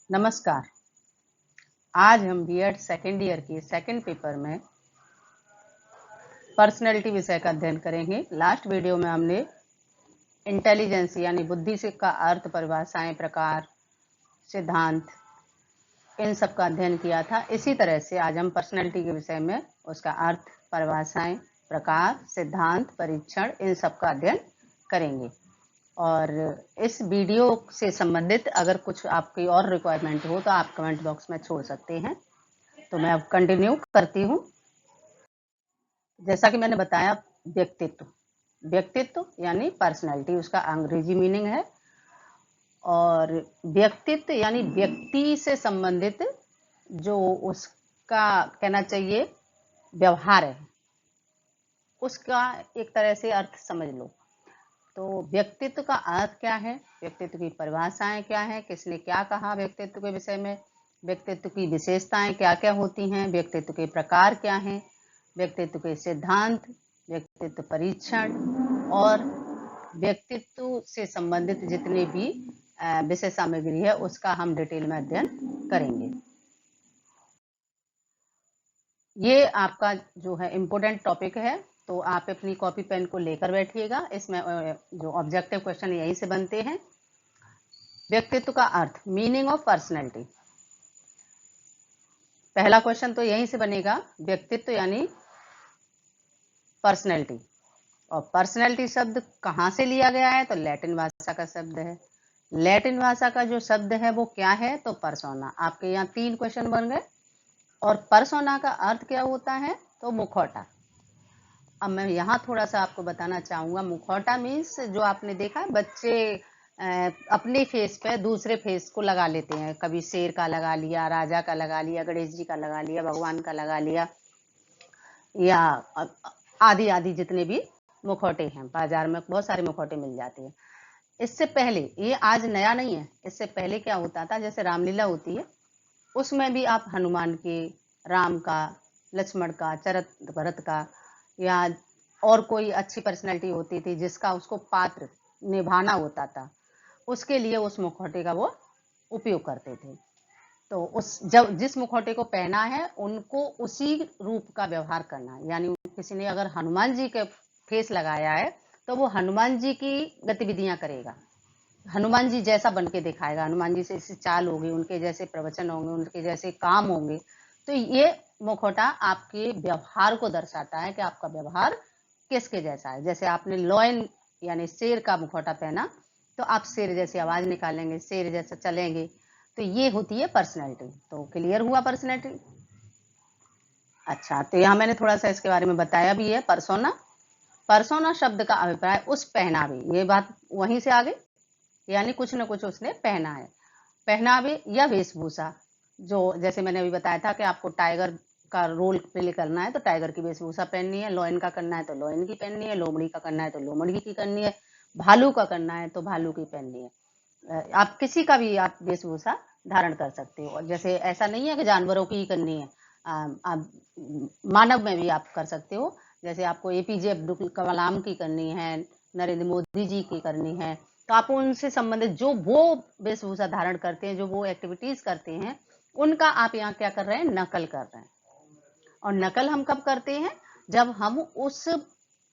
नमस्कार। आज हम बीएड सेकेंड ईयर के सेकेंड पेपर में पर्सनैलिटी विषय का अध्ययन करेंगे। लास्ट वीडियो में हमने इंटेलिजेंस यानी बुद्धि से का अर्थ, परिभाषाएं, प्रकार, सिद्धांत, इन सब का अध्ययन किया था। इसी तरह से आज हम पर्सनैलिटी के विषय में उसका अर्थ, परिभाषाएं, प्रकार, सिद्धांत, परीक्षण, इन सब का अध्ययन करेंगे। और इस वीडियो से संबंधित अगर कुछ आपकी और रिक्वायरमेंट हो तो आप कमेंट बॉक्स में छोड़ सकते हैं। तो मैं अब कंटिन्यू करती हूँ। जैसा कि मैंने बताया, व्यक्तित्व यानी पर्सनैलिटी, उसका अंग्रेजी मीनिंग है। और व्यक्तित्व यानी व्यक्ति से संबंधित जो उसका कहना चाहिए व्यवहार है, उसका एक तरह से अर्थ समझ लो। तो व्यक्तित्व का अर्थ क्या है, व्यक्तित्व की परिभाषाएं क्या है, किसने क्या कहा व्यक्तित्व के विषय में, व्यक्तित्व की विशेषताएं क्या क्या होती हैं, व्यक्तित्व के प्रकार क्या हैं, व्यक्तित्व के सिद्धांत, व्यक्तित्व परीक्षण और व्यक्तित्व से संबंधित जितने भी विषय सामग्री है उसका हम डिटेल में अध्ययन करेंगे। ये आपका जो है इम्पोर्टेंट टॉपिक है, तो आप अपनी कॉपी पेन को लेकर बैठिएगा। इसमें जो ऑब्जेक्टिव क्वेश्चन यहीं से बनते हैं। व्यक्तित्व का अर्थ, मीनिंग ऑफ पर्सनैलिटी। पहला क्वेश्चन तो यहीं से बनेगा, व्यक्तित्व यानी पर्सनैलिटी। और पर्सनैलिटी शब्द कहाँ से लिया गया है, तो लैटिन भाषा का शब्द है। लैटिन भाषा का जो शब्द है वो क्या है, तो पर्सोना। आपके यहाँ 3 क्वेश्चन बन गए। और पर्सोना का अर्थ क्या होता है, तो मुखौटा। अब मैं यहाँ थोड़ा सा आपको बताना चाहूँगा। मुखौटा मीन्स जो आपने देखा है बच्चे अपने फेस पे दूसरे फेस को लगा लेते हैं। कभी शेर का लगा लिया, राजा का लगा लिया, गणेश जी का लगा लिया, भगवान का लगा लिया, या आदि आदि जितने भी मुखौटे हैं। बाजार में बहुत सारे मुखौटे मिल जाते हैं। इससे पहले, ये आज नया नहीं है, इससे पहले क्या होता था, जैसे रामलीला होती है उसमें भी आप हनुमान के, राम का, लक्ष्मण का, चरत भरत का, या और कोई अच्छी पर्सनैलिटी होती थी जिसका उसको पात्र निभाना होता था, उसके लिए उस मुखौटे का वो उपयोग करते थे। तो उस जब जिस मुखौटे को पहना है उनको उसी रूप का व्यवहार करना। यानी किसी ने अगर हनुमान जी के फेस लगाया है तो वो हनुमान जी की गतिविधियां करेगा, हनुमान जी जैसा बन के दिखाएगा, हनुमान जी से ऐसी चाल होगी, उनके जैसे प्रवचन होंगे, उनके जैसे काम होंगे। तो ये मुखौटा आपके व्यवहार को दर्शाता है कि आपका व्यवहार किसके जैसा है। जैसे आपने लॉयन यानी शेर का मुखौटा पहना तो आप शेर जैसी आवाज निकालेंगे, शेर जैसा चलेंगे। तो ये होती है पर्सनैलिटी। तो क्लियर हुआ पर्सनैलिटी। अच्छा, तो यहाँ मैंने थोड़ा सा इसके बारे में बताया भी है। परसोना शब्द का अभिप्राय उस पहनावे, ये बात वहीं से आ गई, यानी कुछ न कुछ उसने पहना है। पहनावे या वेशभूषा, जो जैसे मैंने अभी बताया था कि आपको टाइगर का रोल प्ले करना है तो टाइगर की वेशभूषा पहननी है, लॉयन का करना है तो लॉयन की पहननी है, लोमड़ी का करना है तो लोमड़ी की करनी है, भालू का करना है तो भालू की पहननी है। आप किसी का भी आप वेशभूषा धारण कर सकते हो। जैसे ऐसा नहीं है कि जानवरों की ही करनी है, आप मानव में भी आप कर सकते हो। जैसे आपको एपीजे अब्दुल कलाम की करनी है, नरेंद्र मोदी जी की करनी है, तो आप उनसे संबंधित जो वो वेशभूषा धारण करते हैं, जो वो एक्टिविटीज करते हैं, उनका आप यहाँ क्या कर रहे हैं, नकल कर रहे हैं। और नकल हम कब करते हैं, जब हम उस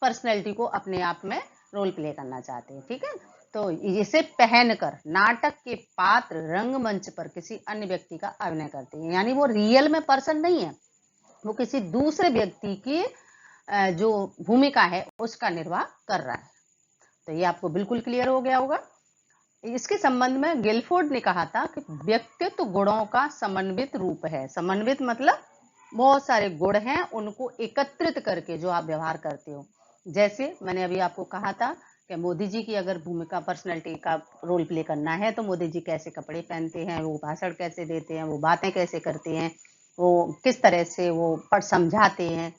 पर्सनैलिटी को अपने आप में रोल प्ले करना चाहते हैं। ठीक है, तो इसे पहनकर नाटक के पात्र रंगमंच पर किसी अन्य व्यक्ति का अभिनय करते हैं। यानी वो रियल में पर्सन नहीं है, वो किसी दूसरे व्यक्ति की जो भूमिका है उसका निर्वाह कर रहा है। तो ये आपको बिल्कुल क्लियर हो गया होगा। इसके संबंध में गिलफोर्ड ने कहा था कि व्यक्तित्व गुणों का समन्वित रूप है। समन्वित मतलब बहुत सारे गुण हैं, उनको एकत्रित करके जो आप व्यवहार करते हो। जैसे मैंने अभी आपको कहा था कि मोदी जी की अगर भूमिका, पर्सनैलिटी का रोल प्ले करना है तो मोदी जी कैसे कपड़े पहनते हैं, वो भाषण कैसे देते हैं, वो बातें कैसे करते हैं, वो किस तरह से वो पढ़ समझाते हैं,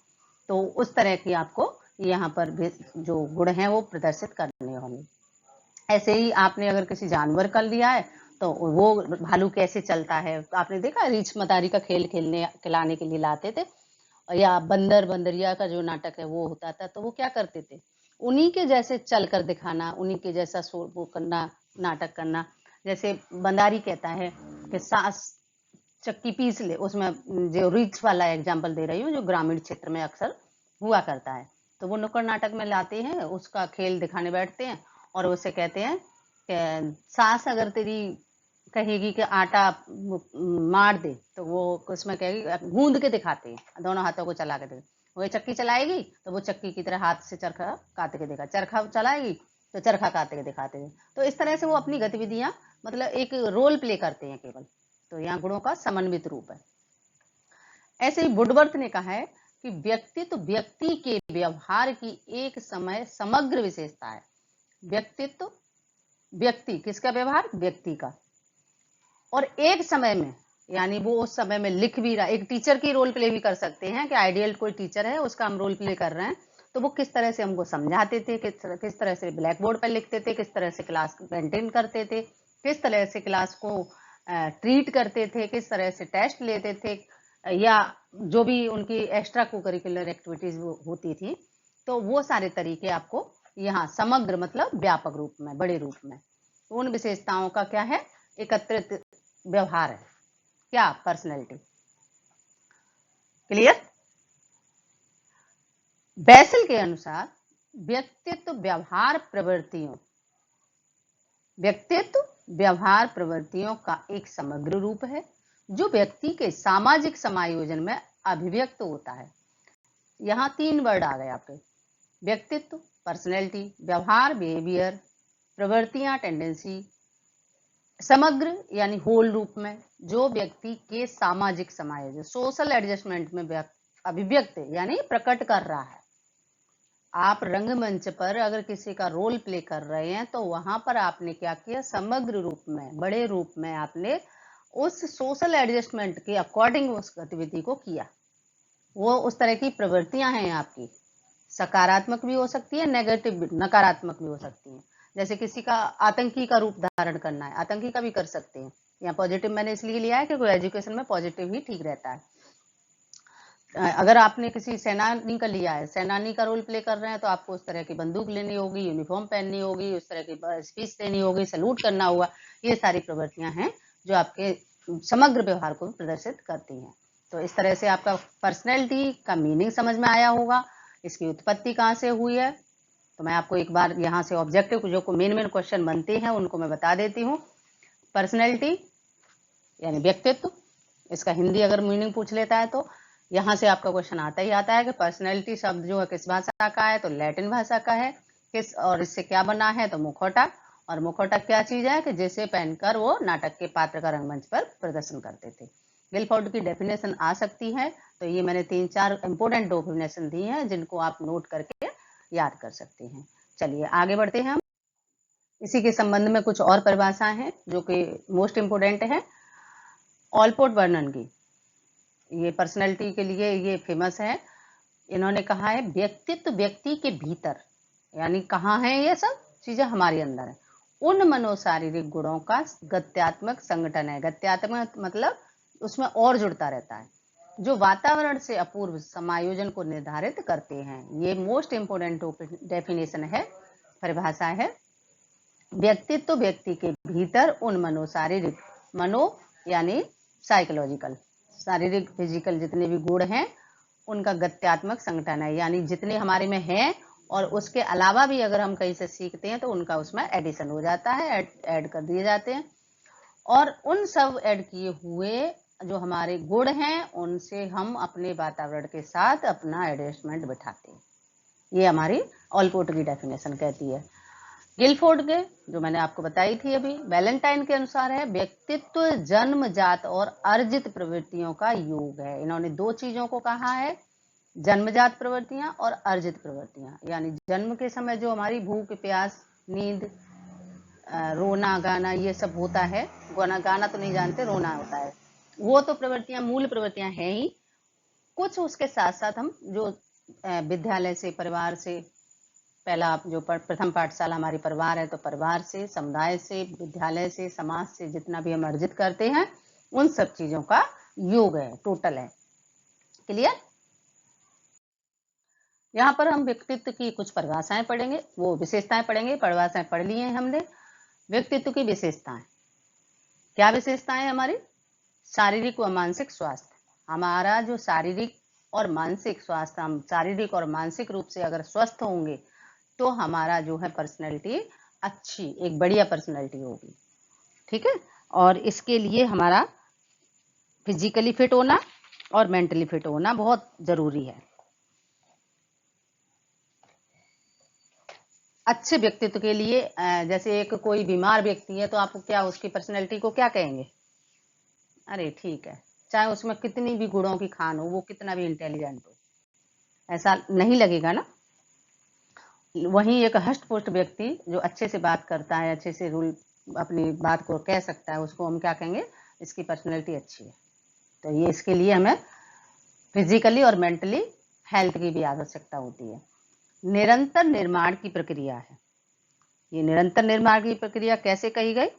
तो उस तरह की आपको यहाँ पर जो गुण हैं वो प्रदर्शित करने होंगे। ऐसे ही आपने अगर किसी जानवर कर लिया है तो वो भालू कैसे चलता है, तो आपने देखा रीछ मदारी का खेल खिलाने के लिए लाते थे, या बंदर बंदरिया का जो नाटक है वो होता था, तो वो क्या करते थे, उन्हीं के जैसे चल कर दिखाना, उन्हीं के जैसा वो करना, नाटक करना। जैसे बंदारी कहता है कि सास चक्की पीस ले, उसमें जो रीच वाला एग्जाम्पल दे रही हूँ, जो ग्रामीण क्षेत्र में अक्सर हुआ करता है। तो वो नुक्कड़ नाटक में लाते हैं, उसका खेल दिखाने बैठते हैं और उससे कहते हैं कि सास अगर तेरी कहेगी कि आटा मार दे, तो वो उसमें कहेगी, गूंद के दिखाते हैं, दोनों हाथों को चला के दे, वो चक्की चलाएगी तो वो चक्की की तरह हाथ से चरखा काट के दिखा, चरखा चलाएगी तो चरखा काट के दिखाते हैं। तो इस तरह से वो अपनी गतिविधियां मतलब एक रोल प्ले करते हैं केवल। तो यहाँ गुणों का समन्वित रूप है। ऐसे ही वुडवर्थ ने कहा है कि व्यक्तित्व व्यक्ति के व्यवहार की एक समय समग्र विशेषता है। व्यक्तित्व व्यक्ति किसका व्यवहार, व्यक्ति का, और एक समय में, यानी वो उस समय में लिख भी रहा, एक टीचर की रोल प्ले भी कर सकते हैं कि आइडियल कोई टीचर है, उसका हम रोल प्ले कर रहे हैं, तो वो किस तरह से हमको समझाते थे, किस तरह से ब्लैक बोर्ड पर लिखते थे, किस तरह से क्लास मेंटेन करते थे, किस तरह से क्लास को ट्रीट करते थे, किस तरह से टेस्ट लेते थे, या जो भी उनकी एक्स्ट्रा को करिकुलर एक्टिविटीज होती थी। तो वो सारे तरीके आपको यहाँ समग्र मतलब व्यापक रूप में, बड़े रूप में उन विशेषताओं का क्या है, एकत्रित व्यवहार है, क्या, पर्सनैलिटी। क्लियर। बैसल के अनुसार व्यक्तित्व व्यवहार प्रवृत्तियों का एक समग्र रूप है जो व्यक्ति के सामाजिक समायोजन में अभिव्यक्त होता है। यहाँ 3 वर्ड आ गए आपके, व्यक्तित्व पर्सनैलिटी, व्यवहार बिहेवियर, प्रवृत्तियां टेंडेंसी, समग्र यानी होल रूप में जो व्यक्ति के सामाजिक समायोजन सोशल एडजस्टमेंट में अभिव्यक्त यानी प्रकट कर रहा है। आप रंगमंच पर अगर किसी का रोल प्ले कर रहे हैं तो वहां पर आपने क्या किया, समग्र रूप में, बड़े रूप में आपने उस सोशल एडजस्टमेंट के अकॉर्डिंग उस गतिविधि को किया। वो उस तरह की प्रवृत्तियां हैं आपकी, सकारात्मक भी हो सकती है, नेगेटिव नकारात्मक भी हो सकती है। जैसे किसी का आतंकी का रूप धारण करना है, आतंकी का भी कर सकते हैं। यहाँ पॉजिटिव मैंने इसलिए लिया है क्योंकि एजुकेशन में पॉजिटिव ही ठीक रहता है। अगर आपने किसी सेनानी का लिया है, सेनानी का रोल प्ले कर रहे हैं, तो आपको उस तरह की बंदूक लेनी होगी, यूनिफॉर्म पहननी होगी, उस तरह की स्पीच देनी होगी, सैल्यूट करना होगा। ये सारी प्रवृत्तियां हैं जो आपके समग्र व्यवहार को प्रदर्शित करती हैं। तो इस तरह से आपका पर्सनैलिटी का मीनिंग समझ में आया होगा, इसकी उत्पत्ति कहाँ से हुई है। तो मैं आपको एक बार यहाँ से ऑब्जेक्टिव जो मेन क्वेश्चन बनते हैं उनको मैं बता देती हूँ। पर्सनैलिटी यानी व्यक्तित्व, इसका हिंदी अगर मीनिंग पूछ लेता है तो यहाँ से आपका क्वेश्चन आता ही आता है कि पर्सनैलिटी शब्द जो है किस भाषा का है, तो लैटिन भाषा का है। किस और इससे क्या बना है, तो मुखौटा। और मुखौटा क्या चीज है कि जिसे पहनकर वो नाटक के पात्र का रंगमंच पर प्रदर्शन करते थे। गिलफोर्ड की डेफिनेशन आ सकती है, तो ये मैंने 3-4 इंपोर्टेंट डेफिनेशन दी हैं जिनको आप नोट करके याद कर सकते हैं। चलिए आगे बढ़ते हैं हम। इसी के संबंध में कुछ और परिभाषाएं हैं जो कि मोस्ट इंपोर्टेंट है। ऑलपोर्ट वर्णन की, ये पर्सनैलिटी के लिए ये फेमस है। इन्होंने कहा है व्यक्तित्व व्यक्ति के भीतर, यानी कहाँ है ये सब चीजें, हमारे अंदर है, उन मनोशारीरिक गुणों का गत्यात्मक संगठन है। गत्यात्मक मतलब उसमें और जुड़ता रहता है, जो वातावरण से अपूर्व समायोजन को निर्धारित करते हैं। ये मोस्ट इंपोर्टेंट डेफिनेशन है, परिभाषा है। व्यक्तित्व व्यक्ति के भीतर उन मनोशारीरिक, मनो यानी साइकोलॉजिकल, शारीरिक फिजिकल जितने भी गुण हैं उनका गत्यात्मक संगठन है, यानी जितने हमारे में हैं और उसके अलावा भी अगर हम कहीं से सीखते हैं तो उनका उसमें एडिशन हो जाता है, ऐड कर दिए जाते हैं। और उन सब ऐड किए हुए जो हमारे गुण हैं उनसे हम अपने वातावरण के साथ अपना एडजस्टमेंट बिठाते हैं। ये हमारी ऑलपोर्ट की डेफिनेशन कहती है। गिलफोर्ड के जो मैंने आपको बताई थी अभी, वैलेंटाइन के अनुसार है व्यक्तित्व जन्मजात और अर्जित प्रवृत्तियों का योग है। इन्होंने 2 चीजों को कहा है, जन्मजात प्रवृत्तियां और अर्जित प्रवृत्तियां। यानी जन्म के समय जो हमारी भूख प्यास नींद रोना गाना ये सब होता है, गाना तो नहीं जानते, रोना होता है, वो तो प्रवृत्तियां मूल प्रवृत्तियां हैं ही। कुछ उसके साथ साथ हम जो विद्यालय से, परिवार से, पहला जो प्रथम पाठशाला हमारी परिवार है, तो परिवार से, समुदाय से, विद्यालय से, समाज से जितना भी हम अर्जित करते हैं उन सब चीजों का योग है, टोटल है। क्लियर। यहाँ पर हम व्यक्तित्व की कुछ परिभाषाएं पढ़ेंगे, वो विशेषताएं पढ़ेंगे। परिभाषाएं पढ़ ली हैं हमने। व्यक्तित्व की विशेषताएं, क्या विशेषताएं हमारी? शारीरिक व मानसिक स्वास्थ्य। हमारा जो शारीरिक और मानसिक स्वास्थ्य, हम शारीरिक और मानसिक रूप से अगर स्वस्थ होंगे तो हमारा जो है पर्सनैलिटी अच्छी, एक बढ़िया पर्सनैलिटी होगी। ठीक है, और इसके लिए हमारा फिजिकली फिट होना और मेंटली फिट होना बहुत जरूरी है। अच्छे व्यक्तित्व के लिए जैसे एक कोई बीमार व्यक्ति है तो आप क्या उसकी पर्सनैलिटी को क्या कहेंगे? अरे ठीक है, चाहे उसमें कितनी भी गुणों की खान हो, वो कितना भी इंटेलिजेंट हो, ऐसा नहीं लगेगा ना। वहीं एक हष्ट पुष्ट व्यक्ति जो अच्छे से बात करता है, अच्छे से रूल अपनी बात को कह सकता है, उसको हम क्या कहेंगे? इसकी पर्सनैलिटी अच्छी है। तो ये इसके लिए हमें फिजिकली और मेंटली हेल्थ की भी आवश्यकता होती है। निरंतर निर्माण की प्रक्रिया है। ये निरंतर निर्माण की प्रक्रिया कैसे कही गई?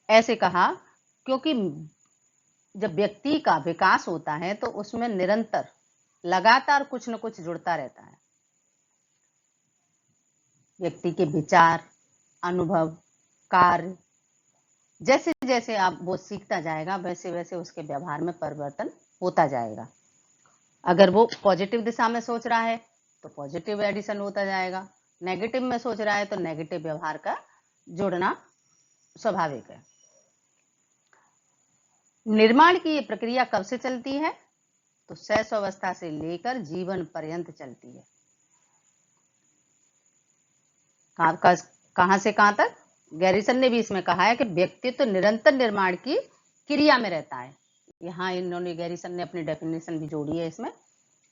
ऐसे कहा क्योंकि जब व्यक्ति का विकास होता है तो उसमें निरंतर लगातार कुछ न कुछ जुड़ता रहता है। व्यक्ति के विचार, अनुभव, कार्य, जैसे जैसे आप वो सीखता जाएगा वैसे वैसे उसके व्यवहार में परिवर्तन होता जाएगा। अगर वो पॉजिटिव दिशा में सोच रहा है तो पॉजिटिव एडिशन होता जाएगा, नेगेटिव में सोच रहा है तो नेगेटिव व्यवहार का जुड़ना स्वाभाविक है। निर्माण की ये प्रक्रिया कब से चलती है? तो शैशवावस्था से लेकर जीवन पर्यंत चलती है। कहां से कहां तक? गैरिसन ने भी इसमें कहा है कि व्यक्तित्व निरंतर निर्माण की क्रिया में रहता है। यहाँ इन्होंने गैरिसन ने अपनी डेफिनेशन भी जोड़ी है इसमें,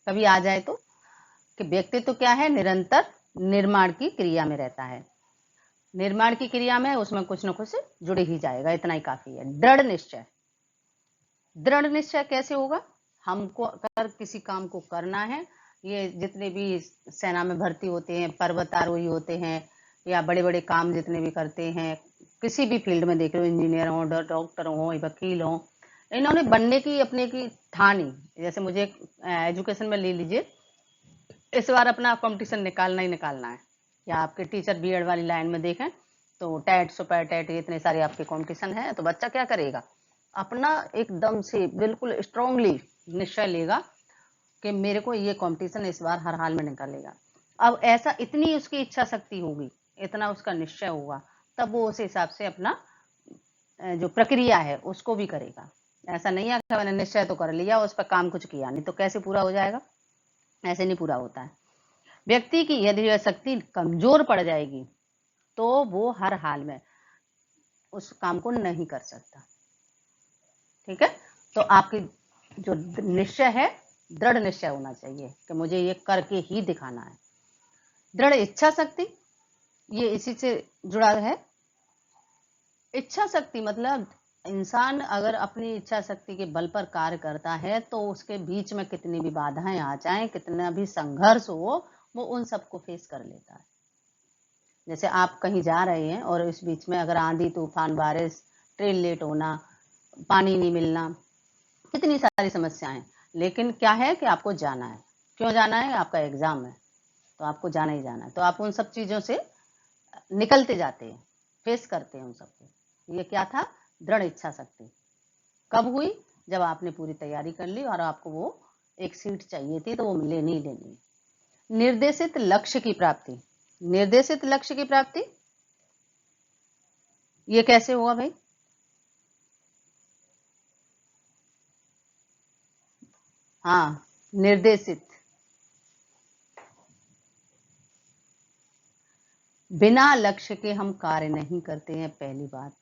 कभी आ जाए तो, कि व्यक्तित्व क्या है? निरंतर निर्माण की क्रिया में रहता है। निर्माण की क्रिया में उसमें कुछ न कुछ जुड़ ही जाएगा, इतना ही काफी है। दृढ़ निश्चय। दृढ़ निश्चय कैसे होगा? हमको अगर किसी काम को करना है, ये जितने भी सेना में भर्ती होते हैं, पर्वतारोही होते हैं, या बड़े बड़े काम जितने भी करते हैं, किसी भी फील्ड में देख लो, इंजीनियर हो, डॉक्टर हो, वकील हो, इन्होंने बनने की अपने की ठानी। जैसे मुझे एजुकेशन में ले लीजिए, इस बार अपना कंपटीशन निकालना ही निकालना है, या आपके टीचर बीएड वाली लाइन में देखें तो टेट, सुपर टेट, इतने सारे आपके कंपटीशन है, तो बच्चा क्या करेगा? अपना एकदम से बिल्कुल स्ट्रांगली निश्चय लेगा कि मेरे को ये कंपटीशन इस बार हर हाल में निकालेगा। अब ऐसा इतनी उसकी इच्छा शक्ति होगी, इतना उसका निश्चय होगा, तब वो उस हिसाब से अपना जो प्रक्रिया है उसको भी करेगा। ऐसा नहीं है कि मैंने निश्चय तो कर लिया, उस पर काम कुछ किया नहीं, तो कैसे पूरा हो जाएगा? ऐसे नहीं पूरा होता है। व्यक्ति की यदि यह शक्ति कमजोर पड़ जाएगी तो वो हर हाल में उस काम को नहीं कर सकता। ठीक है, तो आपकी जो निश्चय है, दृढ़ निश्चय होना चाहिए कि मुझे ये करके ही दिखाना है। दृढ़ इच्छा शक्ति, ये इसी से जुड़ा है। इच्छा शक्ति मतलब इंसान अगर अपनी इच्छा शक्ति के बल पर कार्य करता है तो उसके बीच में कितनी भी बाधाएं आ जाएं, कितना भी संघर्ष हो, वो उन सबको फेस कर लेता है। जैसे आप कहीं जा रहे हैं और इस बीच में अगर आंधी तूफान, बारिश, ट्रेन लेट होना, पानी नहीं मिलना, कितनी सारी समस्याएं, लेकिन क्या है कि आपको जाना है। क्यों जाना है? आपका एग्जाम है तो आपको जाना ही जाना है, तो आप उन सब चीजों से निकलते जाते हैं, फेस करते हैं उन सबको। ये क्या था? दृढ़ इच्छा शक्ति। कब हुई? जब आपने पूरी तैयारी कर ली और आपको वो एक सीट चाहिए थी तो वो लेनी ही लेनी। निर्देशित लक्ष्य की प्राप्ति। निर्देशित लक्ष्य की प्राप्ति ये कैसे होगा भाई? हाँ, निर्देशित। बिना लक्ष्य के हम कार्य नहीं करते हैं, पहली बात।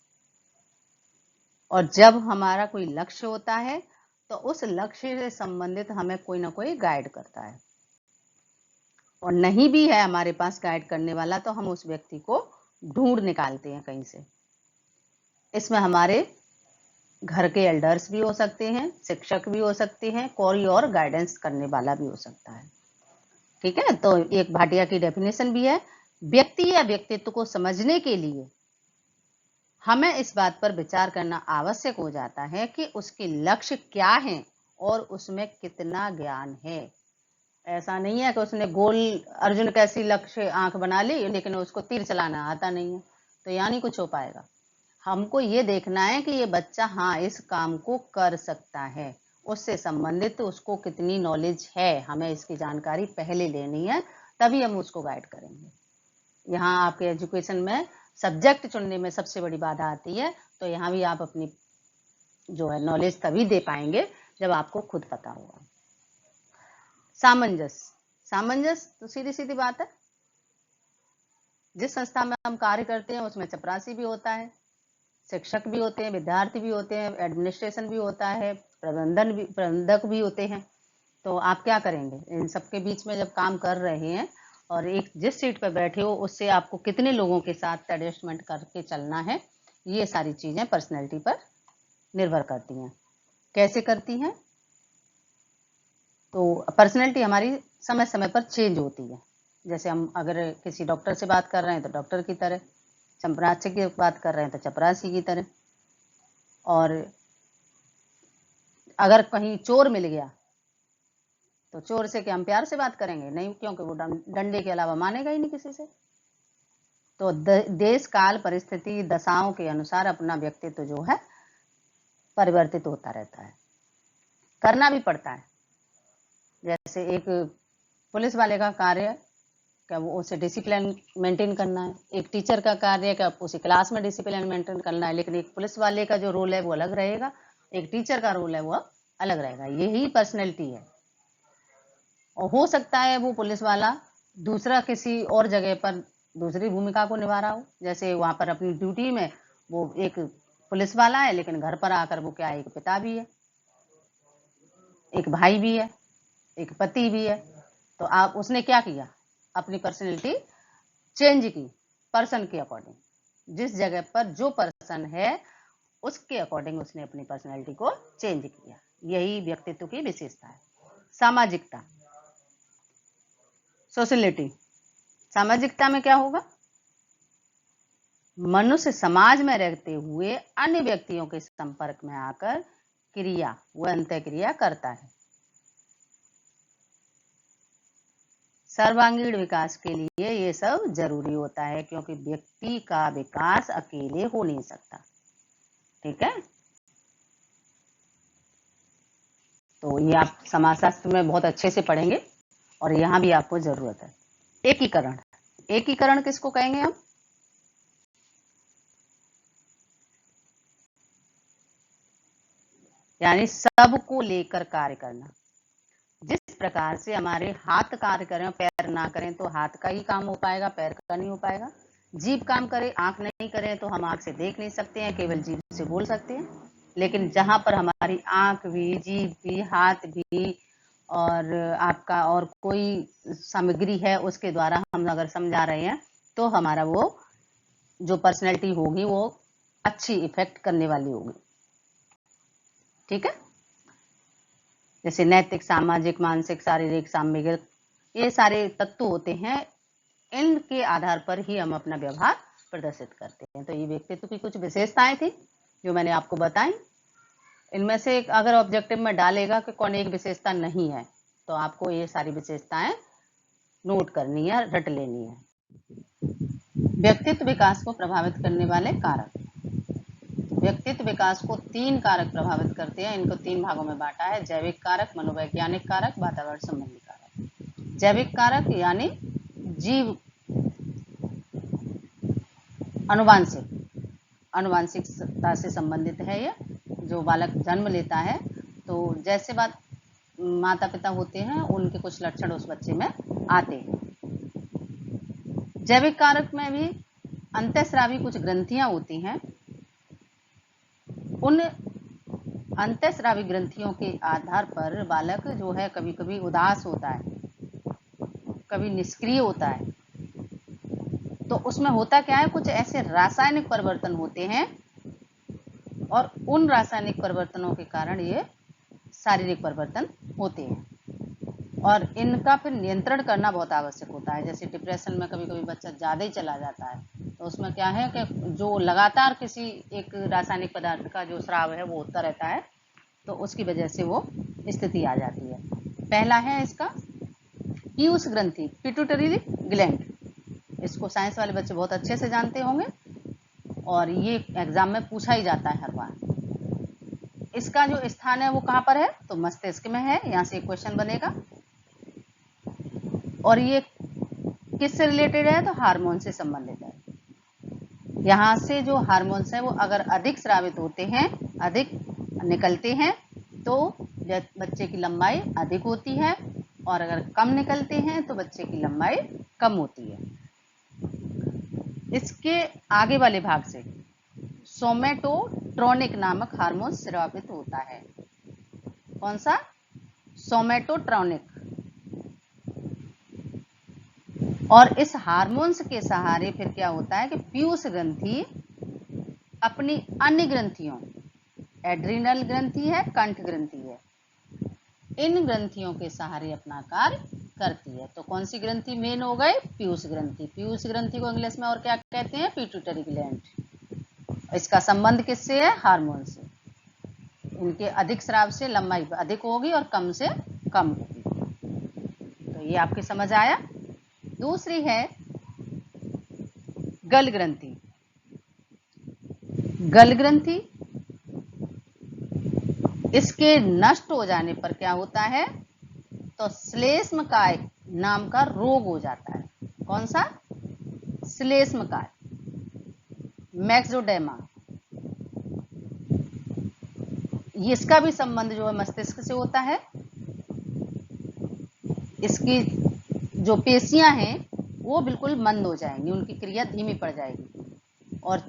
और जब हमारा कोई लक्ष्य होता है तो उस लक्ष्य से संबंधित हमें कोई ना कोई गाइड करता है, और नहीं भी है हमारे पास गाइड करने वाला तो हम उस व्यक्ति को ढूंढ निकालते हैं कहीं से। इसमें हमारे घर के एल्डर्स भी हो सकते हैं, शिक्षक भी हो सकते हैं, कोई और गाइडेंस करने वाला भी हो सकता है। ठीक है, तो एक भाटिया की डेफिनेशन भी है, व्यक्ति या व्यक्तित्व को समझने के लिए हमें इस बात पर विचार करना आवश्यक हो जाता है कि उसके लक्ष्य क्या हैं और उसमें कितना ज्ञान है। ऐसा नहीं है कि उसने गोल अर्जुन कैसी लक्ष्य आंख बना ली लेकिन उसको तीर चलाना आता नहीं है, तो यहाँ नहीं कुछ हो पाएगा। हमको ये देखना है कि ये बच्चा हाँ इस काम को कर सकता है, उससे संबंधित उसको कितनी नॉलेज है, हमें इसकी जानकारी पहले लेनी है, तभी हम उसको गाइड करेंगे। यहाँ आपके एजुकेशन में सब्जेक्ट चुनने में सबसे बड़ी बाधा आती है, तो यहाँ भी आप अपनी जो है नॉलेज तभी दे पाएंगे जब आपको खुद पता होगा। सामंजस्य, सामंजस्य तो सीधी सीधी बात है, जिस संस्था में हम कार्य करते हैं उसमें चपरासी भी होता है, शिक्षक भी होते हैं, विद्यार्थी भी होते हैं, एडमिनिस्ट्रेशन भी होता है, प्रबंधक भी होते हैं। तो आप क्या करेंगे इन सबके बीच में जब काम कर रहे हैं और एक जिस सीट पर बैठे हो उससे आपको कितने लोगों के साथ एडजस्टमेंट करके चलना है, ये सारी चीजें पर्सनैलिटी पर निर्भर करती हैं। कैसे करती हैं? तो पर्सनैलिटी हमारी समय समय पर चेंज होती है। जैसे हम अगर किसी डॉक्टर से बात कर रहे हैं तो डॉक्टर की तरह, चपरासी की बात कर रहे हैं तो चपरासी की तरह, और अगर कहीं चोर मिल गया तो चोर से क्या हम प्यार से बात करेंगे? नहीं, क्योंकि वो डंडे के अलावा मानेगा ही नहीं किसी से। तो देश काल परिस्थिति दशाओं के अनुसार अपना व्यक्तित्व जो है परिवर्तित होता रहता है, करना भी पड़ता है। जैसे एक पुलिस वाले का कार्य क्या वो उसे डिसिप्लिन मेंटेन करना है, एक टीचर का कार्य क्या उसे क्लास में डिसिप्लिन मेंटेन करना है, लेकिन एक पुलिस वाले का जो रोल है वो अलग रहेगा, एक टीचर का रोल है वो अलग रहेगा। यही पर्सनैलिटी है। और हो सकता है वो पुलिस वाला दूसरा किसी और जगह पर दूसरी भूमिका को निभा रहा हो, जैसे वहां पर अपनी ड्यूटी में वो एक पुलिस वाला है, लेकिन घर पर आकर वो क्या है, एक पिता भी है, एक भाई भी है, एक पति भी है। तो आप उसने क्या किया, अपनी पर्सनैलिटी चेंज की पर्सन के अकॉर्डिंग, जिस जगह पर जो पर्सन है उसके अकॉर्डिंग उसने अपनी पर्सनैलिटी को चेंज किया। यही व्यक्तित्व की विशेषता है। सामाजिकता, सोशलिटी, सामाजिकता में क्या होगा? मनुष्य समाज में रहते हुए अन्य व्यक्तियों के संपर्क में आकर क्रिया व अंतःक्रिया करता है। सर्वांगीण विकास के लिए ये सब जरूरी होता है, क्योंकि व्यक्ति का विकास अकेले हो नहीं सकता। ठीक है, तो ये आप समाजशास्त्र में बहुत अच्छे से पढ़ेंगे और यहाँ भी आपको जरूरत है। एकीकरण, एकीकरण किसको कहेंगे हम? यानी सबको लेकर कार्य करना। जिस प्रकार से हमारे हाथ कार्य करें पैर ना करें तो हाथ का ही काम हो पाएगा, पैर का नहीं हो पाएगा। जीभ काम करे आंख नहीं करे तो हम आंख से देख नहीं सकते हैं, केवल जीभ से बोल सकते हैं। लेकिन जहां पर हमारी आंख भी, जीभ भी, हाथ भी और आपका और कोई सामग्री है उसके द्वारा हम अगर समझा रहे हैं तो हमारा वो जो पर्सनैलिटी होगी वो अच्छी इफेक्ट करने वाली होगी। ठीक है, जैसे नैतिक, सामाजिक, मानसिक, शारीरिक, सामूहिक, ये सारे तत्व होते हैं। इनके आधार पर ही हम अपना व्यवहार प्रदर्शित करते हैं। तो ये व्यक्तित्व की कुछ विशेषताएं थी जो मैंने आपको बताई। इनमें से अगर ऑब्जेक्टिव में डालेगा कि कौन एक विशेषता नहीं है, तो आपको ये सारी विशेषताएं नोट करनी है, रट लेनी है। व्यक्तित्व विकास को प्रभावित करने वाले कारक। व्यक्तित्व विकास को 3 कारक प्रभावित करते हैं। इनको 3 भागों में बांटा है: जैविक कारक, मनोवैज्ञानिक कारक, वातावरण संबंधी कारक। जैविक कारक यानी जीव अनुवांशिकता से संबंधित है। ये जो बालक जन्म लेता है तो जैसे बात माता पिता होते हैं उनके कुछ लक्षण उस बच्चे में आते हैं। जैविक कारक में भी अंतःस्रावी कुछ ग्रंथियां होती हैं। उन अंतःस्रावी ग्रंथियों के आधार पर बालक जो है कभी कभी उदास होता है, कभी निष्क्रिय होता है। तो उसमें होता क्या है, कुछ ऐसे रासायनिक परिवर्तन होते हैं और उन रासायनिक परिवर्तनों के कारण ये शारीरिक परिवर्तन होते हैं और इनका फिर नियंत्रण करना बहुत आवश्यक होता है। जैसे डिप्रेशन में कभी कभी बच्चा ज़्यादा ही चला जाता है तो उसमें क्या है कि जो लगातार किसी एक रासायनिक पदार्थ का जो स्राव है वो होता रहता है, तो उसकी वजह से वो स्थिति आ जाती है। पहला है इसका पीयूष ग्रंथि, पिट्यूटरी ग्लैंड। इसको साइंस वाले बच्चे बहुत अच्छे से जानते होंगे। और ये एग्जाम में पूछा ही जाता है हर बार। इसका जो स्थान है वो कहाँ पर है, तो मस्तिष्क में है। यहाँ से क्वेश्चन बनेगा। और ये किससे रिलेटेड है, तो हार्मोन से संबंधित है। यहाँ से जो हार्मोन्स हैं वो अगर अधिक स्रावित होते हैं, अधिक निकलते हैं, तो बच्चे की लंबाई अधिक होती है, और अगर कम निकलते हैं तो बच्चे की लंबाई कम होती है। इसके आगे वाले भाग से सोमेटोट्रोनिक नामक हार्मोन स्रावित होता है। कौन सा, सोमेटोट्रोनिक। और इस हार्मोन्स के सहारे फिर क्या होता है कि पीयूष ग्रंथि अपनी अन्य ग्रंथियों, एड्रिनल ग्रंथि है, कंठ ग्रंथि है, इन ग्रंथियों के सहारे अपना कार्य करती है। तो कौन सी ग्रंथि मेन हो गई, पीयूष ग्रंथि। पीयूष ग्रंथि को इंग्लिश में और क्या कहते हैं, पिट्यूटरी ग्लैंड। इसका संबंध किससे है, हार्मोन से। इनके अधिक स्राव से लंबाई अधिक होगी और कम से कम होगी। तो ये आपकी समझ आया। दूसरी है गल ग्रंथि। गल ग्रंथि, इसके नष्ट हो जाने पर क्या होता है, तो श्लेष्मकाय नाम का रोग हो जाता है। कौन सा, श्लेष्मकाय, मैक्सोडेमा। इसका भी संबंध जो है मस्तिष्क से होता है। इसकी जो पेशियां हैं वो बिल्कुल मंद हो जाएंगी, उनकी क्रिया धीमी पड़ जाएगी, और